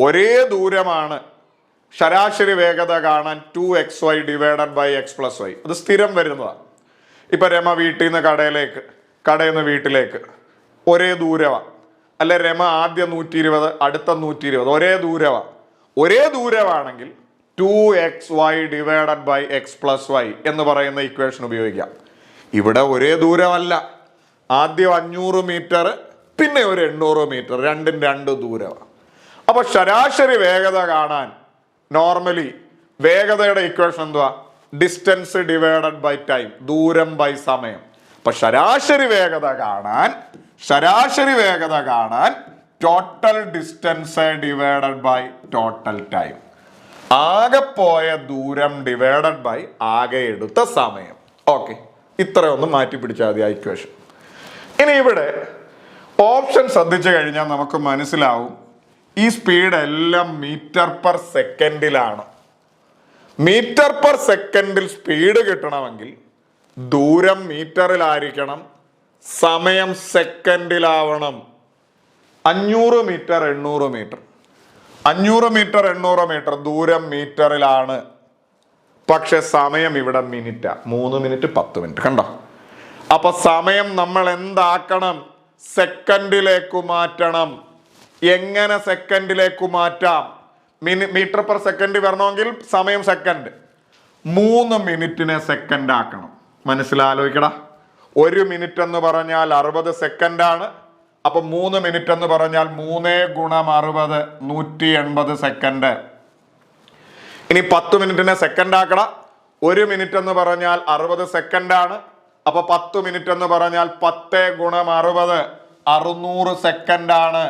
ഒരേ ദൂരമാണ് ശരാശരി വേഗത കാണാൻ 2xy divided by x + y. അത് സ്ഥിരം വരുന്നതാണ്. ഇപ്പൊ രമ വീട്ടിൽ നിന്ന് കടയിലേക്ക്, കടയിൽ നിന്ന് വീട്ടിലേക്ക് ഒരേ ദൂരമാണ്. അല്ലെ രമ ആദ്യം 120, അടുത്ത 120, ഒരേ ദൂരമാണ്. ഒരേ ദൂരമാണെങ്കിൽ 2xy divided by x + y എന്ന് പറയുന്ന ഇക്വേഷൻ ഉപയോഗിക്കാം. ഇവിടെ ഒരേ ദൂരമല്ല. ആദ്യം 500 മീറ്റർ, പിന്നെ ഒരു 800 മീറ്റർ, രണ്ടും 2 ദൂരമാണ്. അപ്പൊ ശരാശരി വേഗത കാണാൻ നോർമലി വേഗതയുടെ ഇക്വേഷൻ എന്തുവാ? ഡിസ്റ്റൻസ് ഡിവൈഡഡ് ബൈ ടൈം, ദൂരം ബൈ സമയം. അപ്പൊ ശരാശരി വേഗത കാണാൻ total distance divided by total time, ആകെ പോയ ദൂരം ഡിവൈഡഡ് ബൈ ആകെ എടുത്ത സമയം. ഓക്കെ, ഇത്രയൊന്നും മാറ്റി പിടിച്ചാൽ മതി ആ ഇക്വേഷൻ. ഇനി ഇവിടെ ഓപ്ഷൻ ശ്രദ്ധിച്ചു കഴിഞ്ഞാൽ നമുക്ക് മനസ്സിലാവും, ഈ സ്പീഡ് എല്ലാം മീറ്റർ പെർ സെക്കൻഡിലാണ്. മീറ്റർ പെർ സെക്കൻഡിൽ സ്പീഡ് കിട്ടണമെങ്കിൽ ദൂരം മീറ്ററിലായിരിക്കണം, സമയം സെക്കൻഡിലാവണം. 500 മീറ്റർ 800 മീറ്റർ, 500 മീറ്റർ 800 മീറ്റർ ദൂരം മീറ്ററിലാണ്, പക്ഷെ സമയം ഇവിടെ മിനിറ്റാ. 3 മിനിറ്റ് 10 മിനിറ്റ്. കണ്ടോ? അപ്പൊ സമയം നമ്മൾ എന്താക്കണം? സെക്കൻഡിലേക്ക് മാറ്റണം. എങ്ങനെ സെക്കൻഡിലേക്ക് മാറ്റാം? മീറ്റർ പെർ സെക്കൻഡ് വരണമെങ്കിൽ സമയം സെക്കൻഡ്. 3 മിനിറ്റിനെ സെക്കൻഡ് ആക്കണം. മനസ്സിലാലോചിക്കടാ. 1 മിനിറ്റ് എന്ന് പറഞ്ഞാൽ 60 സെക്കൻഡാണ്. അപ്പൊ 3 മിനിറ്റ് എന്ന് പറഞ്ഞാൽ 3 ഗുണം 60 180 സെക്കൻഡ്. ഇനി 10 മിനിറ്റിനെ സെക്കൻഡ് ആക്കട. 1 മിനിറ്റ് എന്ന് പറഞ്ഞാൽ 60 സെക്കൻഡാണ്. അപ്പൊ 10 മിനിറ്റ് എന്ന് പറഞ്ഞാൽ 10 ഗുണം 60 600 സെക്കൻഡ് ആണ്.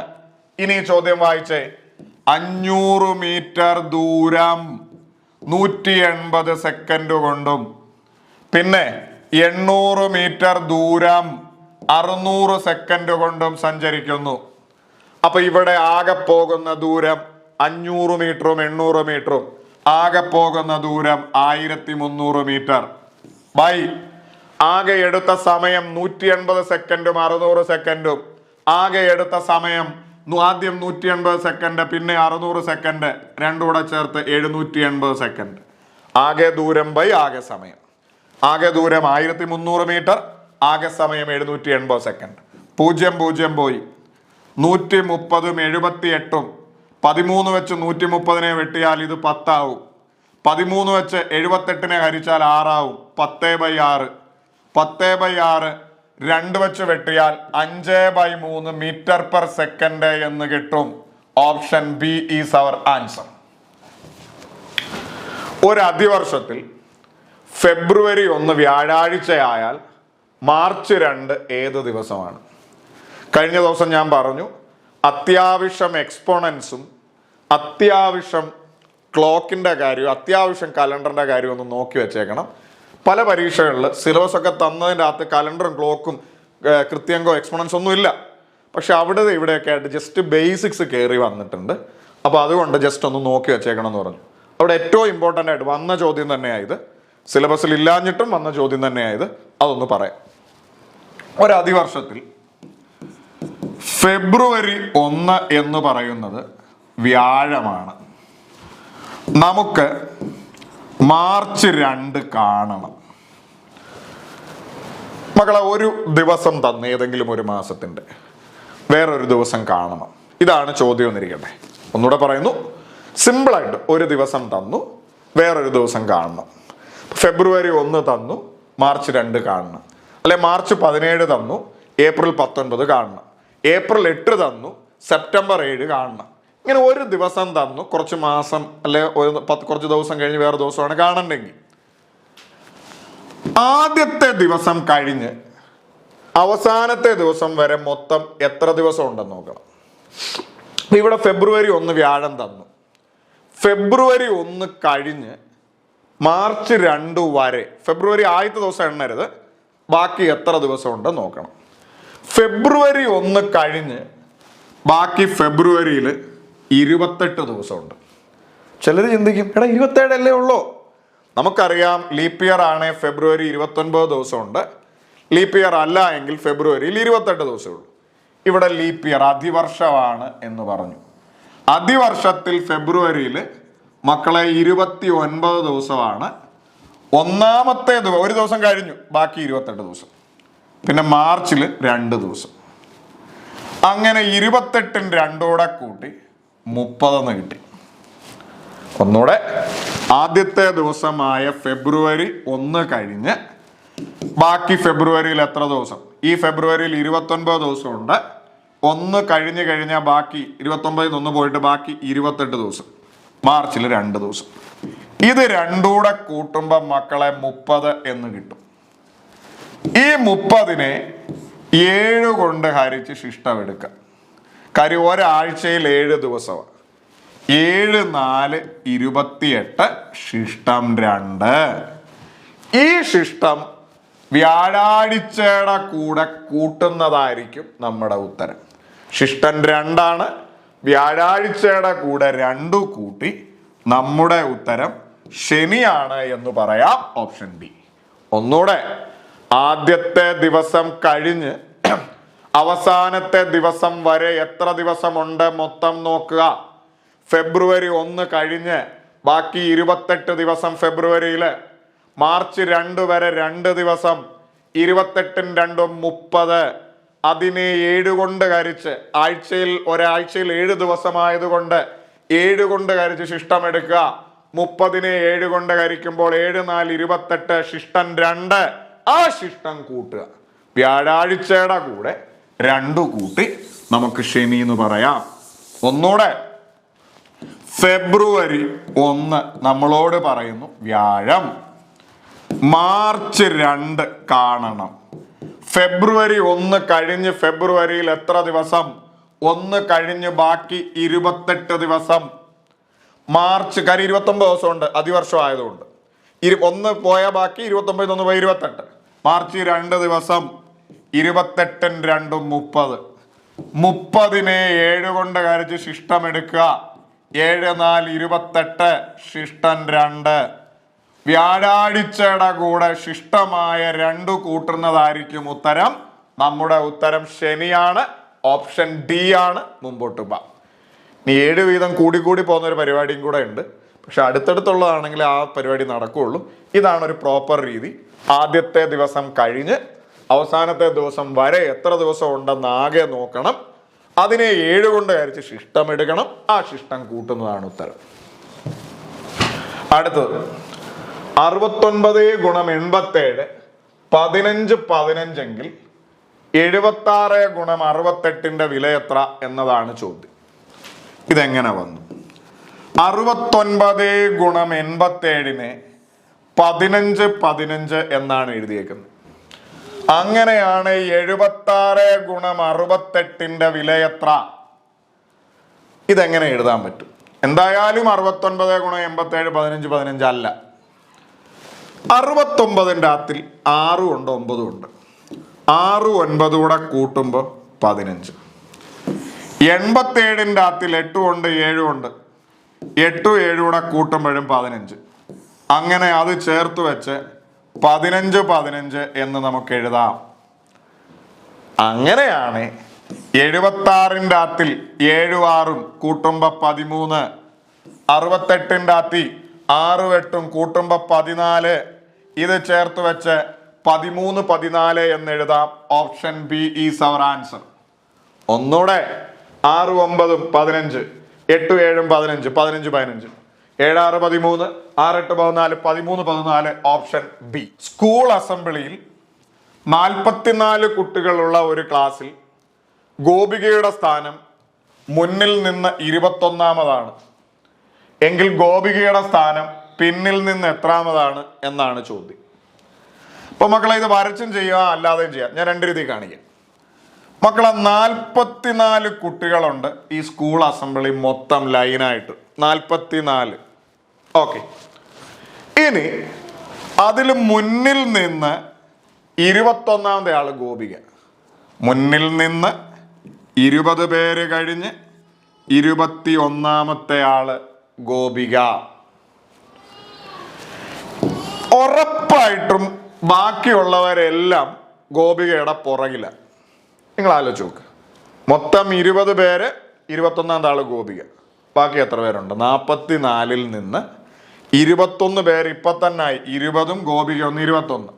ഇനി ചോദ്യം വായിച്ചേ. 500 മീറ്റർ ദൂരം 180 സെക്കൻഡ് കൊണ്ടും പിന്നെ 800 മീറ്റർ ദൂരം 600 സെക്കൻഡ് കൊണ്ടും സഞ്ചരിക്കുന്നു. അപ്പൊ ഇവിടെ ആകെ പോകുന്ന ദൂരം 500 മീറ്ററും 800 മീറ്ററും ആകെ പോകുന്ന ദൂരം 1300 മീറ്റർ ബൈ ആകെ എടുത്ത സമയം 180 സെക്കൻഡും 600 സെക്കൻഡും. ആകെ എടുത്ത സമയം ആദ്യം 180 സെക്കൻഡ് പിന്നെ 600 സെക്കൻഡ് രണ്ടും കൂടെ ചേർത്ത് 780 സെക്കൻഡ്. ആകെ ദൂരം ബൈ ആകെ സമയം. ആകെ ദൂരം 1300 മീറ്റർ, ആകെ സമയം 780 സെക്കൻഡ്. 0 0 പോയി. 130ഉം 78ഉം 13 വെച്ച് 130നെ വെട്ടിയാൽ ഇത് 10 ആവും. 13 വെച്ച് 78നെ ഹരിച്ചാൽ 6 ആവും. 10/6. 10/6 2 വെച്ച് വെട്ടിയാൽ 5/3 മീറ്റർ പെർ സെക്കൻഡ് എന്ന് കിട്ടും. Option B is our answer. ഒരു അതിവർഷത്തിൽ ഫെബ്രുവരി 1 വ്യാഴാഴ്ചയായാൽ മാർച്ച് 2 ഏത് ദിവസമാണ്? കഴിഞ്ഞ ദിവസം ഞാൻ പറഞ്ഞു അത്യാവശ്യം എക്സ്പോണൻസും അത്യാവശ്യം ക്ലോക്കിൻ്റെ കാര്യവും അത്യാവശ്യം കലണ്ടറിൻ്റെ കാര്യവും ഒന്ന് നോക്കി വെച്ചേക്കണം. പല പരീക്ഷകളിൽ സിലബസ് ഒക്കെ തന്നതിൻ്റെ അകത്ത് കലണ്ടറും ക്ലോക്കും കൃത്യങ്കോ എക്സ്പോണൻസ് ഒന്നും ഇല്ല. പക്ഷെ അവിടെ ഇവിടെയൊക്കെ ആയിട്ട് ജസ്റ്റ് ബേസിക്സ് കയറി വന്നിട്ടുണ്ട്. അപ്പോൾ അതുകൊണ്ട് ജസ്റ്റ് ഒന്ന് നോക്കി വെച്ചേക്കണം എന്ന് പറഞ്ഞു. അവിടെ ഏറ്റവും ഇമ്പോർട്ടൻ്റ് ആയിട്ട് വന്ന ചോദ്യം തന്നെയായത്, സിലബസിൽ ഇല്ലാഞ്ഞിട്ടും വന്ന ചോദ്യം തന്നെയായത്, അതൊന്ന് പറയാം. ഒരു അതിവർഷത്തിൽ ഫെബ്രുവരി 1 എന്ന് പറയുന്നത് വ്യാഴമാണ്. നമുക്ക് മാർച്ച് 2 കാണണം. മക്കളെ, ഒരു ദിവസം തന്ന് ഏതെങ്കിലും ഒരു മാസത്തിൻ്റെ വേറൊരു ദിവസം കാണണം. ഇതാണ് ചോദ്യം എന്നിരിക്കട്ടെ. ഒന്നുകൂടെ പറയുന്നു, സിമ്പിളായിട്ട് ഒരു ദിവസം തന്നു, വേറൊരു ദിവസം കാണണം. ഫെബ്രുവരി 1 തന്നു, മാർച്ച് 2 കാണണം. അല്ലെ മാർച്ച് 17 തന്നു, ഏപ്രിൽ 19 കാണണം. ഏപ്രിൽ 8 തന്നു, സെപ്റ്റംബർ 7 കാണണം. ഇങ്ങനെ ഒരു ദിവസം തന്നു, കുറച്ച് മാസം അല്ലെ കുറച്ച് ദിവസം കഴിഞ്ഞ് വേറെ ദിവസമാണ് കാണണ്ടെങ്കിൽ ആദ്യത്തെ ദിവസം കഴിഞ്ഞ് അവസാനത്തെ ദിവസം വരെ മൊത്തം എത്ര ദിവസം ഉണ്ടെന്ന് നോക്കണം. ഇവിടെ ഫെബ്രുവരി 1 വ്യാഴം തന്നു. ഫെബ്രുവരി 1 കഴിഞ്ഞ് മാർച്ച് 2 വരെ ഫെബ്രുവരി ആദ്യത്തെ ദിവസം എണ്ണരുത്, ബാക്കി എത്ര ദിവസം ഉണ്ടെന്ന് നോക്കണം. ഫെബ്രുവരി 1 കഴിഞ്ഞ് ബാക്കി ഫെബ്രുവരിയിൽ 28 ദിവസമുണ്ട്. ചിലർ ചിന്തിക്കും, എടാ 27 അല്ലേ ഉള്ളൂ. നമുക്കറിയാം ലീപ്പ് ഇയർ ആണ് ഫെബ്രുവരി 29 ദിവസമുണ്ട്. ലീപ്പ് ഇയർ അല്ല എങ്കിൽ ഫെബ്രുവരിയിൽ 28 ദിവസമേ ഉള്ളൂ. ഇവിടെ ലീപ്പ് ഇയർ അതിവർഷമാണ് എന്ന് പറഞ്ഞു. അതിവർഷത്തിൽ ഫെബ്രുവരിയിൽ മക്കളെ 29 ദിവസമാണ്. ഒന്നാമത്തെ ഒരു ദിവസം കഴിഞ്ഞു, ബാക്കി 28 ദിവസം. പിന്നെ മാർച്ചിൽ 2 ദിവസം. അങ്ങനെ 28-ഉം 2 കൂടെ കൂട്ടി 30 കിട്ടി. ഒന്നുകൂടെ, ആദ്യത്തെ ദിവസമായ ഫെബ്രുവരി 1 കഴിഞ്ഞ് ബാക്കി ഫെബ്രുവരിയിൽ എത്ര ദിവസം? ഈ ഫെബ്രുവരിയിൽ 29 ദിവസമുണ്ട്. 1 കഴിഞ്ഞ് കഴിഞ്ഞാൽ ബാക്കി 29 1 പോയിട്ട് ബാക്കി 28 ദിവസം. മാർച്ചിൽ 2 ദിവസം. ഇത് 2 കൂടെ കൂട്ടുമ്പോൾ മക്കളെ 30 എന്ന് കിട്ടും. ഈ 30നെ 7 കൊണ്ട് ഹരിച്ച് ശിഷ്ടം എടുക്കുക. കാര്യം ഒരാഴ്ചയിൽ 7 ദിവസമാണ്. 7 4 28 ശിഷ്ടം 2. ഈ ശിഷ്ടം വ്യാഴാഴ്ചയുടെ കൂടെ കൂട്ടുന്നതായിരിക്കും നമ്മുടെ ഉത്തരം. ശിഷ്ടം 2 ആണ്. വ്യാഴാഴ്ചയുടെ കൂടെ 2 കൂട്ടി നമ്മുടെ ഉത്തരം ശനിയാണ് എന്ന് പറയാം. Option B. ഒന്നുകൂടെ, ആദ്യത്തെ ദിവസം കഴിഞ്ഞ് അവസാനത്തെ ദിവസം വരെ എത്ര ദിവസമുണ്ട് മൊത്തം നോക്കുക. ഫെബ്രുവരി 1 കഴിഞ്ഞ് ബാക്കി 28 ദിവസം ഫെബ്രുവരിയിൽ. മാർച്ച് 2 വരെ 2 ദിവസം. 28-ഉം 2ഉം 30. അതിനെ 7 കൊണ്ട് ഹരിച്ച് ഒരാഴ്ചയിൽ 7 ദിവസമായതുകൊണ്ട് 7 കൊണ്ട് ഹരിച്ച് ശിഷ്ടം എടുക്കുക. 30നെ 7 കൊണ്ട് ഹരിക്കുമ്പോൾ 7 4 28 ശിഷ്ടം 2. ആ ശിഷ്ടം കൂട്ടുക. വ്യാഴാഴ്ചയുടെ കൂടെ 2 കൂട്ടി നമുക്ക് ശനി എന്ന് പറയാം. ഒന്നുകൂടെ, ഫെബ്രുവരി 1 നമ്മളോട് പറയുന്നു വ്യാഴം. മാർച്ച് 2 കാണണം. ഫെബ്രുവരി 1 കഴിഞ്ഞ് ഫെബ്രുവരിയിൽ എത്ര ദിവസം? 1 കഴിഞ്ഞ് ബാക്കി 28 ദിവസം. മാർച്ച് കാര്യം 29 ദിവസം ഉണ്ട്, അതിവർഷം ആയതുകൊണ്ട്. 1 പോയാൽ ബാക്കി 29, 1 പോയി 28. മാർച്ച് 2 ദിവസം, 28 2 30. 30നെ 7 കൊണ്ട് ഹരിച്ച് ശിഷ്ടം എടുക്കുക. 7 4 28, ശിഷ്ടം 2. വ്യാഴാഴ്ചയുടെ കൂടെ ശിഷ്ടമായ 2 കൂട്ടുന്നതായിരിക്കും ഉത്തരം. നമ്മുടെ ഉത്തരം ശനിയാണ്. ഓപ്ഷൻ ഡി ആണ്. മുമ്പോട്ട് പോവാം. ഇനി 7 വീതം കൂടി പോകുന്ന ഒരു പരിപാടിയും കൂടെ ഉണ്ട്. പക്ഷെ അടുത്തടുത്തുള്ളതാണെങ്കിൽ ആ പരിപാടി നടക്കുകയുള്ളൂ. ഇതാണ് ഒരു പ്രോപ്പർ രീതി. ആദ്യത്തെ ദിവസം കഴിഞ്ഞ് അവസാനത്തെ ദിവസം വരെ എത്ര ദിവസം ഉണ്ടെന്ന് ആകെ നോക്കണം. അതിനെ 7 കൊണ്ട് ഹരിച്ച് ശിഷ്ടം എടുക്കണം. ആ ശിഷ്ടം കൂട്ടുന്നതാണ് ഉത്തരം. അടുത്തത് 69 ഗുണം 87 15 15 എങ്കിൽ 76 ഗുണം 68ന്റെ വില എത്ര എന്നതാണ് ചോദ്യം. ഇതെങ്ങനെ വന്നു? 69 ഗുണം 87നെ 15 15 എന്നാണ് എഴുതിയേക്കുന്നത്. അങ്ങനെയാണ് 76 ഗുണം 68ന്റെ വില എത്ര? ഇതെങ്ങനെ എഴുതാൻ പറ്റും? എന്തായാലും 69 ഗുണം 87 15 15 അല്ല. 69ന്റെ അകത്തിൽ 6 ഉണ്ട് 9 ഉണ്ട്. 6 9 കൂടെ കൂട്ടുമ്പോൾ 15. 87ന്റെ അകത്തിൽ 8 ഉണ്ട് 7 ഉണ്ട്. 8 7 കൂടെ കൂട്ടുമ്പോഴും 15. അങ്ങനെ അത് ചേർത്ത് വെച്ച് 15 15 എന്ന് നമുക്ക് എഴുതാം. അങ്ങനെയാണ് 76ന്റെ അകത്തിൽ 7 6 കൂട്ടുമ്പോ 13. 68ന്റെ അകത്തിൽ 6 8 കൂട്ടുമ്പോ 14. ഇത് ചേർത്ത് വെച്ച് 13 14 എന്ന് എഴുതാം. Option B is our answer. ഒന്നുകൂടെ 6 9 15, 8 7 15, 15 15, 7 6 13, 6 8 14, 13 14. Option B. സ്കൂൾ അസംബ്ലിയിൽ 44 കുട്ടികളുള്ള ഒരു ക്ലാസ്സിൽ ഗോപികയുടെ സ്ഥാനം മുന്നിൽ നിന്ന് 21ാമതാണ് എങ്കിൽ ഗോപികയുടെ സ്ഥാനം പിന്നിൽ നിന്ന് എത്രാമതാണ് എന്നാണ് ചോദ്യം. അപ്പൊ മക്കളെ ഇത് വരച്ചും ചെയ്യുക അല്ലാതെയും ചെയ്യാം. ഞാൻ 2 രീതി കാണിക്കാം. മക്കളെ 44 കുട്ടികളുണ്ട് ഈ സ്കൂൾ അസംബ്ലി മൊത്തം ലൈനായിട്ട്. 44. ഓക്കെ. ഇനി അതിൽ മുന്നിൽ നിന്ന് 21ാമത്തെ ആള് ഗോപിക. മുന്നിൽ നിന്ന് 20 പേര് കഴിഞ്ഞ് 21ാമത്തെ ആള് ഗോപിക. ഉറപ്പായിട്ടും ബാക്കിയുള്ളവരെല്ലാം ഗോപികയുടെ പുറകില. നിങ്ങൾ ആലോചിച്ച് നോക്ക്. മൊത്തം 20 പേര്, 21ാമത്തെ ആള് ഗോപിക. ബാക്കി എത്ര പേരുണ്ട്? 44ൽ നിന്ന് 21 പേര് ഇപ്പൊ തന്നെ ആയി. 20ഉം ഗോപിക 1 21.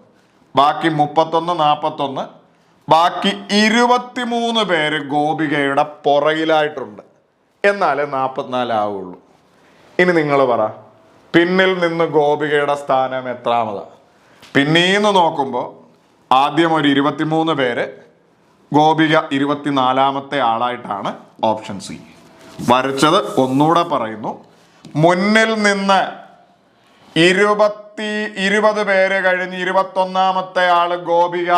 ബാക്കി 31 41. ബാക്കി 23 പേര് ഗോപികയുടെ പുറകിലായിട്ടുണ്ട്. എന്നാലേ 44 ആവുള്ളൂ. ഇനി നിങ്ങൾ പറ, പിന്നിൽ നിന്ന് ഗോപികയുടെ സ്ഥാനം എത്രാമതാ? പിന്നീന്ന് നോക്കുമ്പോൾ ആദ്യം ഒരു 23 പേര്, ഗോപിക 24ാമത്തെ ആളായിട്ടാണ്. Option C. വരച്ചത് ഒന്നുകൂടെ പറയുന്നു. മുന്നിൽ നിന്ന് 20 പേര് കഴിഞ്ഞ് 21ാമത്തെ ആള് ഗോപിക.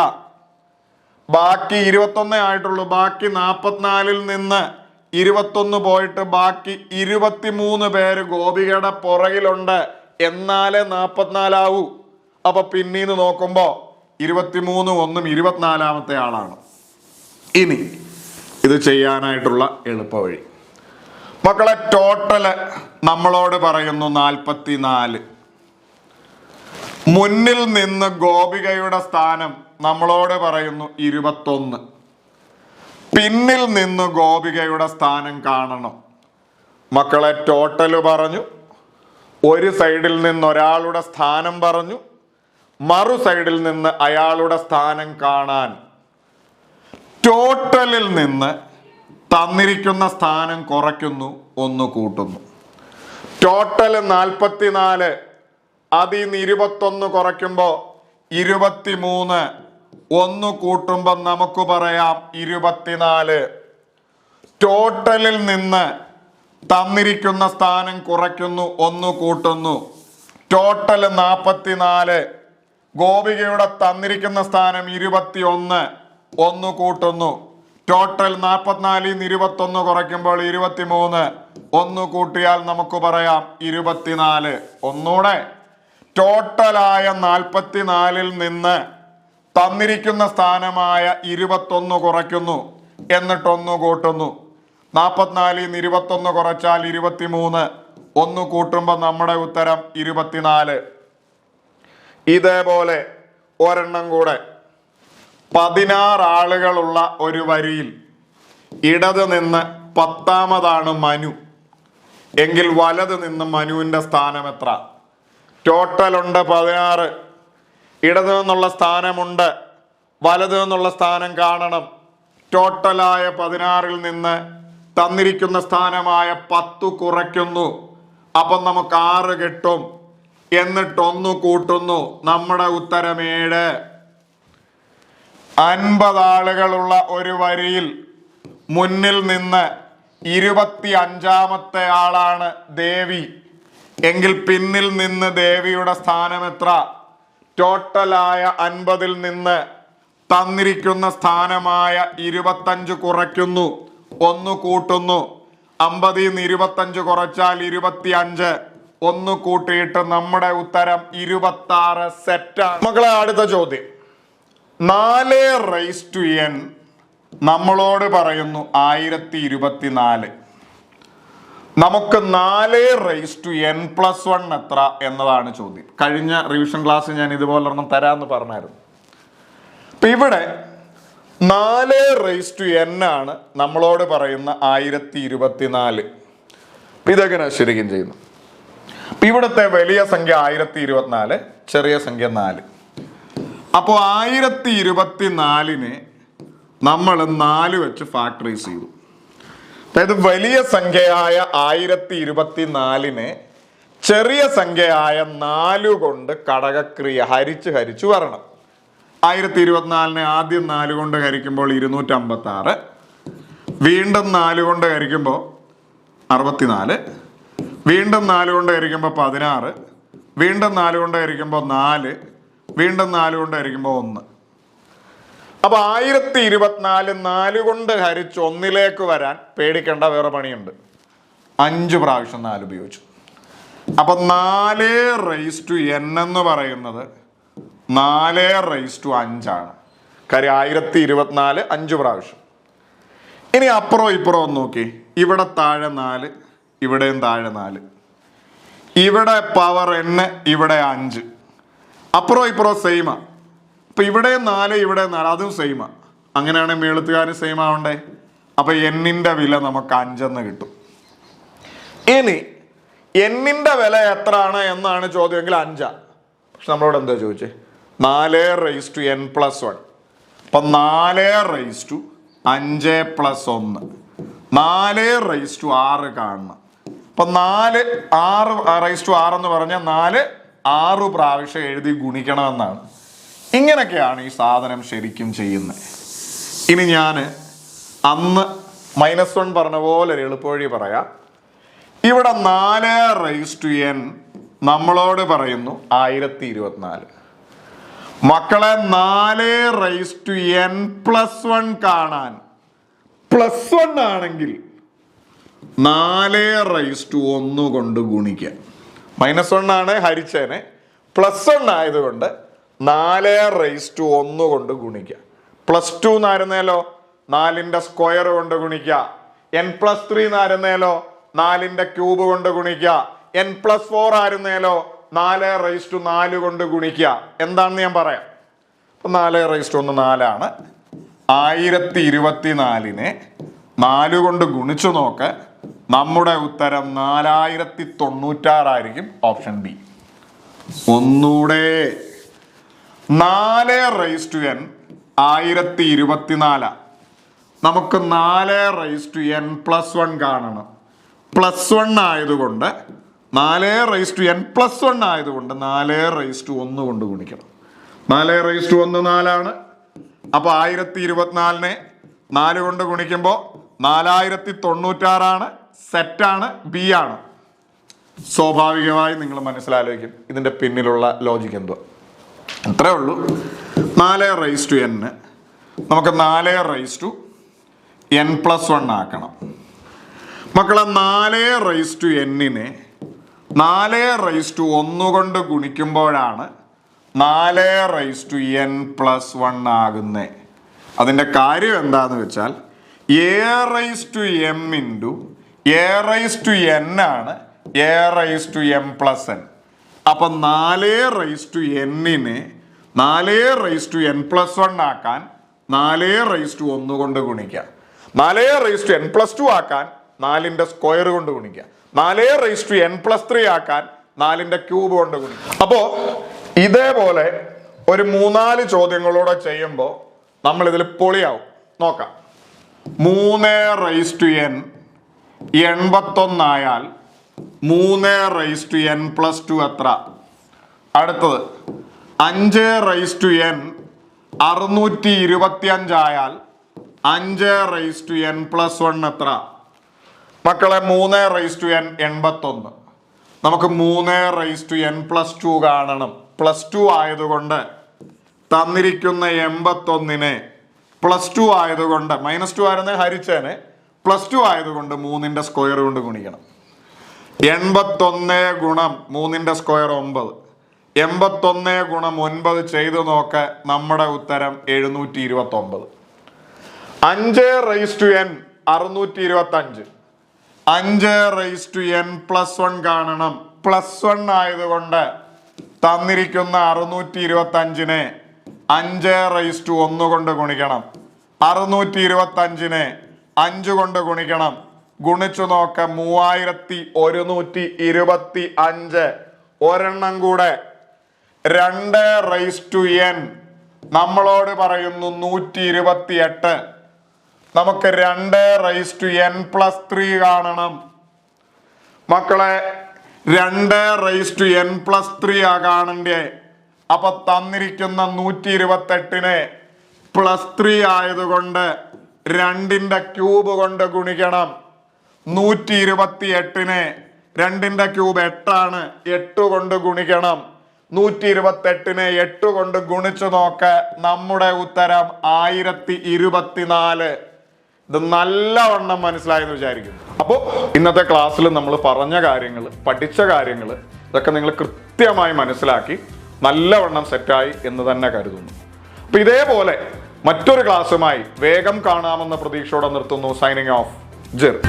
ബാക്കി 21 ആയിട്ടുള്ളൂ. ബാക്കി 44ൽ നിന്ന് 21 പോയിട്ട് ബാക്കി 23 പേര് ഗോപികയുടെ പുറകിലുണ്ട്. എന്നാലേ 44 ആവൂ. അപ്പൊ പിന്നീന്ന് നോക്കുമ്പോ 23 1 24ാമത്തെ ആളാണ്. ഇനി ഇത് ചെയ്യാനായിട്ടുള്ള എളുപ്പവഴി മക്കളെ, ടോട്ടല് നമ്മളോട് പറയുന്നു 44. മുന്നിൽ നിന്ന് ഗോപികയുടെ സ്ഥാനം നമ്മളോട് പറയുന്നു 21. പിന്നിൽ നിന്ന് ഗോപികയുടെ സ്ഥാനം കാണണം. മക്കളെ, ടോട്ടല് പറഞ്ഞു. ഒരു സൈഡിൽ നിന്ന് ഒരാളുടെ സ്ഥാനം പറഞ്ഞു. മറു സൈഡിൽ നിന്ന് അയാളുടെ സ്ഥാനം കാണാൻ ടോട്ടലിൽ നിന്ന് തന്നിരിക്കുന്ന സ്ഥാനം കുറയ്ക്കുന്നു, 1 കൂട്ടുന്നു. ടോട്ടൽ 44. അതിൽ നിന്ന് 21 കുറയ്ക്കുമ്പോ 23. 1 കൂട്ടുമ്പോൾ നമുക്ക് പറയാം 24. ടോട്ടലിൽ നിന്ന് തന്നിരിക്കുന്ന സ്ഥാനം കുറയ്ക്കുന്നു, 1 കൂട്ടുന്നു. ടോട്ടൽ 44. ഗോപികയുടെ തന്നിരിക്കുന്ന സ്ഥാനം 21, 1 കൂട്ടുന്നു. ടോട്ടൽ 44 21 കുറയ്ക്കുമ്പോൾ 23, 1 കൂട്ടിയാൽ നമുക്ക് പറയാം 24. ഒന്നൂടെ, ടോട്ടലായ 44-ൽ നിന്ന് തന്നിരിക്കുന്ന സ്ഥാനമായ 21 കുറയ്ക്കുന്നു, എന്നിട്ട് 1 കൂട്ടുന്നു. 44 21 കുറച്ചാൽ 23, 1 കൂട്ടുമ്പോൾ നമ്മുടെ ഉത്തരം 24. ഇതേപോലെ ഒരെണ്ണം കൂടെ. 16 ആളുകളുള്ള ഒരു വരിയിൽ ഇടത് നിന്ന് 10ാമതാണ് മനു എങ്കിൽ വലത് നിന്ന് മനുവിന്റെ സ്ഥാനം എത്ര? ടോട്ടൽ ഉണ്ട് 16, ഇടത് നിന്നുള്ള സ്ഥാനമുണ്ട്, വലത് നിന്നുള്ള സ്ഥാനം കാണണം. ടോട്ടലായ 16-ൽ നിന്ന് തന്നിരിക്കുന്ന സ്ഥാനമായ 10 കുറയ്ക്കുന്നു, അപ്പം നമുക്ക് 6 കിട്ടും, എന്നിട്ട് 1 കൂട്ടുന്നു, നമ്മുടെ ഉത്തരം 7. 50 ആളുകളുള്ള ഒരു വരിയിൽ മുന്നിൽ നിന്ന് 25ാമത്തെ ആളാണ് ദേവി എങ്കിൽ പിന്നിൽ നിന്ന് ദേവിയുടെ സ്ഥാനം എത്ര? ടോട്ടലായ 50-ൽ നിന്ന് തന്നിരിക്കുന്ന സ്ഥാനമായ 25 കുറയ്ക്കുന്നു, 1 കൂട്ടുന്നു. 50-ൽ നിന്ന് 25 കുറച്ചാൽ 25, 1 കൂട്ടിയിട്ട് നമ്മുടെ ഉത്തരം 26 സെറ്റാണ്. മക്കളെ, അടുത്ത ചോദ്യം. 4n നമ്മളോട് പറയുന്നു 1024. നമുക്ക് 4n+1 എത്ര എന്നതാണ് ചോദ്യം. കഴിഞ്ഞ റിവിഷൻ ക്ലാസ് ഞാൻ ഇതുപോലൊരെണ്ണം തരാമെന്ന് പറഞ്ഞായിരുന്നു. അപ്പൊ ഇവിടെ 4n ആണ് നമ്മളോട് പറയുന്ന 1024. ഇതെങ്ങനെ ശരിക്കും ചെയ്യുന്നു? ഇവിടുത്തെ വലിയ സംഖ്യ 1024, ചെറിയ സംഖ്യ 4. അപ്പോൾ 1024-നെ നമ്മൾ 4 വെച്ച് ഫാക്ടറൈസ് ചെയ്തു. അതായത് വലിയ സംഖ്യയായ 1024-നെ ചെറിയ സംഖ്യയായ 4 കൊണ്ട് ഘടകക്രിയ ഹരിച്ചു വരണം. 1024-നെ ആദ്യം 4 കൊണ്ട് ഹരിക്കുമ്പോൾ 256, വീണ്ടും 4 കൊണ്ട് ഹരിക്കുമ്പോൾ 64, വീണ്ടും 4 കൊണ്ട് ഹരിക്കുമ്പോൾ 16, വീണ്ടും 4 കൊണ്ട് ഹരിക്കുമ്പോൾ 4, വീണ്ടും 4 കൊണ്ട് ഹരിക്കുമ്പോൾ 1. അപ്പൊ 1024 4 കൊണ്ട് ഹരിച്ച് 1-ലേക്ക് വരാൻ പേടിക്കേണ്ട, വേറെ പണിയുണ്ട്. 5 പ്രാവശ്യം 4 ഉപയോഗിച്ചു. അപ്പൊ 4n എന്ന് പറയുന്നത് 4/5 ആണ്. കാര്യം 1024 5 പ്രാവശ്യം. ഇനി അപ്പുറം ഇപ്പുറം ഒന്ന് നോക്കി. ഇവിടെ താഴെ 4, ഇവിടെയും താഴെ 4, ഇവിടെ പവർ n, ഇവിടെ 5. അപ്പുറം ഇപ്പുറം സെയിമാ. അപ്പൊ ഇവിടെ 4, ഇവിടെ 4, അതും സെയിമാ. അങ്ങനെയാണെങ്കിൽ മേളത്തുകാരും സെയിം ആവണ്ടേ? അപ്പൊ n-ന്റെ വില നമുക്ക് 5 എന്ന് കിട്ടും. ഇനി n-ന്റെ വില എത്രയാണ് എന്നാണ് ചോദ്യമെങ്കിൽ 5. പക്ഷെ നമ്മളോട് എന്താ ചോദിച്ചേ? 4n+1. അപ്പൊ 4/5+1, 4/6 കാണണം. അപ്പൊ 6/6 എന്ന് പറഞ്ഞാൽ 6 പ്രാവശ്യം എഴുതി ഗുണിക്കണമെന്നാണ്. ഇങ്ങനെയൊക്കെയാണ് ഈ സാധനം ശരിക്കും ചെയ്യുന്നത്. ഇനി ഞാൻ അന്ന് -1 പറഞ്ഞ പോലെ ഒരു എളുപ്പവഴി പറയാം. ഇവിടെ 4n നമ്മളോട് പറയുന്നു 1024. മക്കളെ, 4n+1 കാണാൻ +1 ആണെങ്കിൽ 4/1 കൊണ്ട് ഗുണിക്കുക. -1 ആണ് ഹരിച്ചേനെ, +1 ആയതുകൊണ്ട് 4/1 കൊണ്ട് ഗുണിക്കുക. +2 എന്നായിരുന്നേലോ 4-ന്റെ സ്ക്വയർ കൊണ്ട് ഗുണിക്കുക. n+3 എന്നായിരുന്നേലോ 4-ന്റെ ക്യൂബ് കൊണ്ട് ഗുണിക്കുക. n+4 ആയിരുന്നേലോ 4/4 കൊണ്ട് ഗുണിക്കുക. എന്താണെന്ന് ഞാൻ പറയാം. 4/1 4 ആണ്. 1024-നെ 4 കൊണ്ട് ഗുണിച്ചു നോക്ക്, നമ്മുടെ ഉത്തരം 4096 ആയിരിക്കും. Option B. ഒന്നൂടെ, 4n 1024. നമുക്ക് 4n+1 കാണണം. +1 ആയതുകൊണ്ട് 4n+1 ആയതുകൊണ്ട് 4/1 കൊണ്ട് ഗുണിക്കണം. 4/1 4 ആണ്. അപ്പൊ 1024-നെ 4 കൊണ്ട് ഗുണിക്കുമ്പോൾ 4096 ആണ്. സെറ്റാണ്, ബി ആണ്. സ്വാഭാവികമായി നിങ്ങൾ മനസ്സിലാലോചിക്കും ഇതിന്റെ പിന്നിലുള്ള ലോജിക്ക് എന്തുവാ. അത്രേ ഉള്ളൂ. 4n നമുക്ക് 4n+1 ആക്കണം. മക്കളെ 4n 4n കൊണ്ട് ഗുണിക്കുമ്പോഴാണ് 4n+1 ആകുന്നത്. അതിൻ്റെ കാര്യം എന്താന്ന് വെച്ചാൽ a/m a/n ആണ് a/m+n. അപ്പം 4n 4n+1 ആക്കാൻ 4n കൊണ്ട് ഗുണിക്കാം. 4n+2 ആക്കാൻ 4ന്റെ സ്ക്വയർ കൊണ്ട് ഗുണിക്കാം. 4n+3 ആക്കാൻ 4ന്റെ ക്യൂബ് കൊണ്ട് ഗുണിക്കാം. അപ്പോൾ ഇതേപോലെ ഒരു 3-4 ചോദ്യങ്ങളൂടെ ചെയ്യുമ്പോൾ നമ്മൾ ഇതിൽ പൊളിയാവും. നോക്കാം. 3n 81 ആയാൽ 3n+2 എത്ര? അടുത്തത് 5n 625 ആയാൽ 5n+1 എത്ര? മക്കളെ 3n 81. നമുക്ക് 3n+2 കാണണം. +2 ആയതുകൊണ്ട് തന്നിരിക്കുന്ന 81 +2 ആയതുകൊണ്ട് -2 ആയിരുന്നേ ഹരിച്ചേനെ, +2 ആയതുകൊണ്ട് 3ന്റെ സ്ക്വയർ കൊണ്ട് ഗുണിക്കണം. 81 ഗുണം 3ന്റെ സ്ക്വയർ 9. 81 ഗുണം 9 ചെയ്തു നോക്ക്. നമ്മുടെ ഉത്തരം 729. 5n 625. 5n+1 കാണണം. +1 ആയതുകൊണ്ട് തന്നിരിക്കുന്ന 625 5/1 കൊണ്ട് ഗുണിക്കണം. 625 5 കൊണ്ട് ഗുണിക്കണം. ഗുണിച്ചു നോക്ക 3125. ഒരെണ്ണം കൂടെ 2n നമ്മളോട് പറയുന്നു 128. നമുക്ക് 2n+3 കാണണം. മക്കളെ 2n+3 കാണണ്ടേ? അപ്പൊ തന്നിരിക്കുന്ന 128 +3 ആയതുകൊണ്ട് 2ന്റെ ക്യൂബ് കൊണ്ട് ഗുണിക്കണം. 128 2ന്റെ ക്യൂബ് 8 ആണ്, 8 കൊണ്ട് ഗുണിക്കണം. 128 8 കൊണ്ട് ഗുണിച്ചു നോക്ക്. നമ്മുടെ ഉത്തരം 1024. ഇത് നല്ലവണ്ണം മനസ്സിലായെന്ന് വിചാരിക്കുന്നു. അപ്പോൾ ഇന്നത്തെ ക്ലാസ്സിൽ നമ്മൾ പറഞ്ഞ കാര്യങ്ങൾ, പഠിച്ച കാര്യങ്ങൾ ഇതൊക്കെ നിങ്ങൾ കൃത്യമായി മനസ്സിലാക്കി നല്ലവണ്ണം സെറ്റായി എന്ന് തന്നെ കരുതുന്നു. അപ്പൊ ഇതേപോലെ മറ്റൊരു ക്ലാസ്സുമായി വേഗം കാണാമെന്ന പ്രതീക്ഷയോടെ നിർത്തുന്നു. Signing off, Jerry.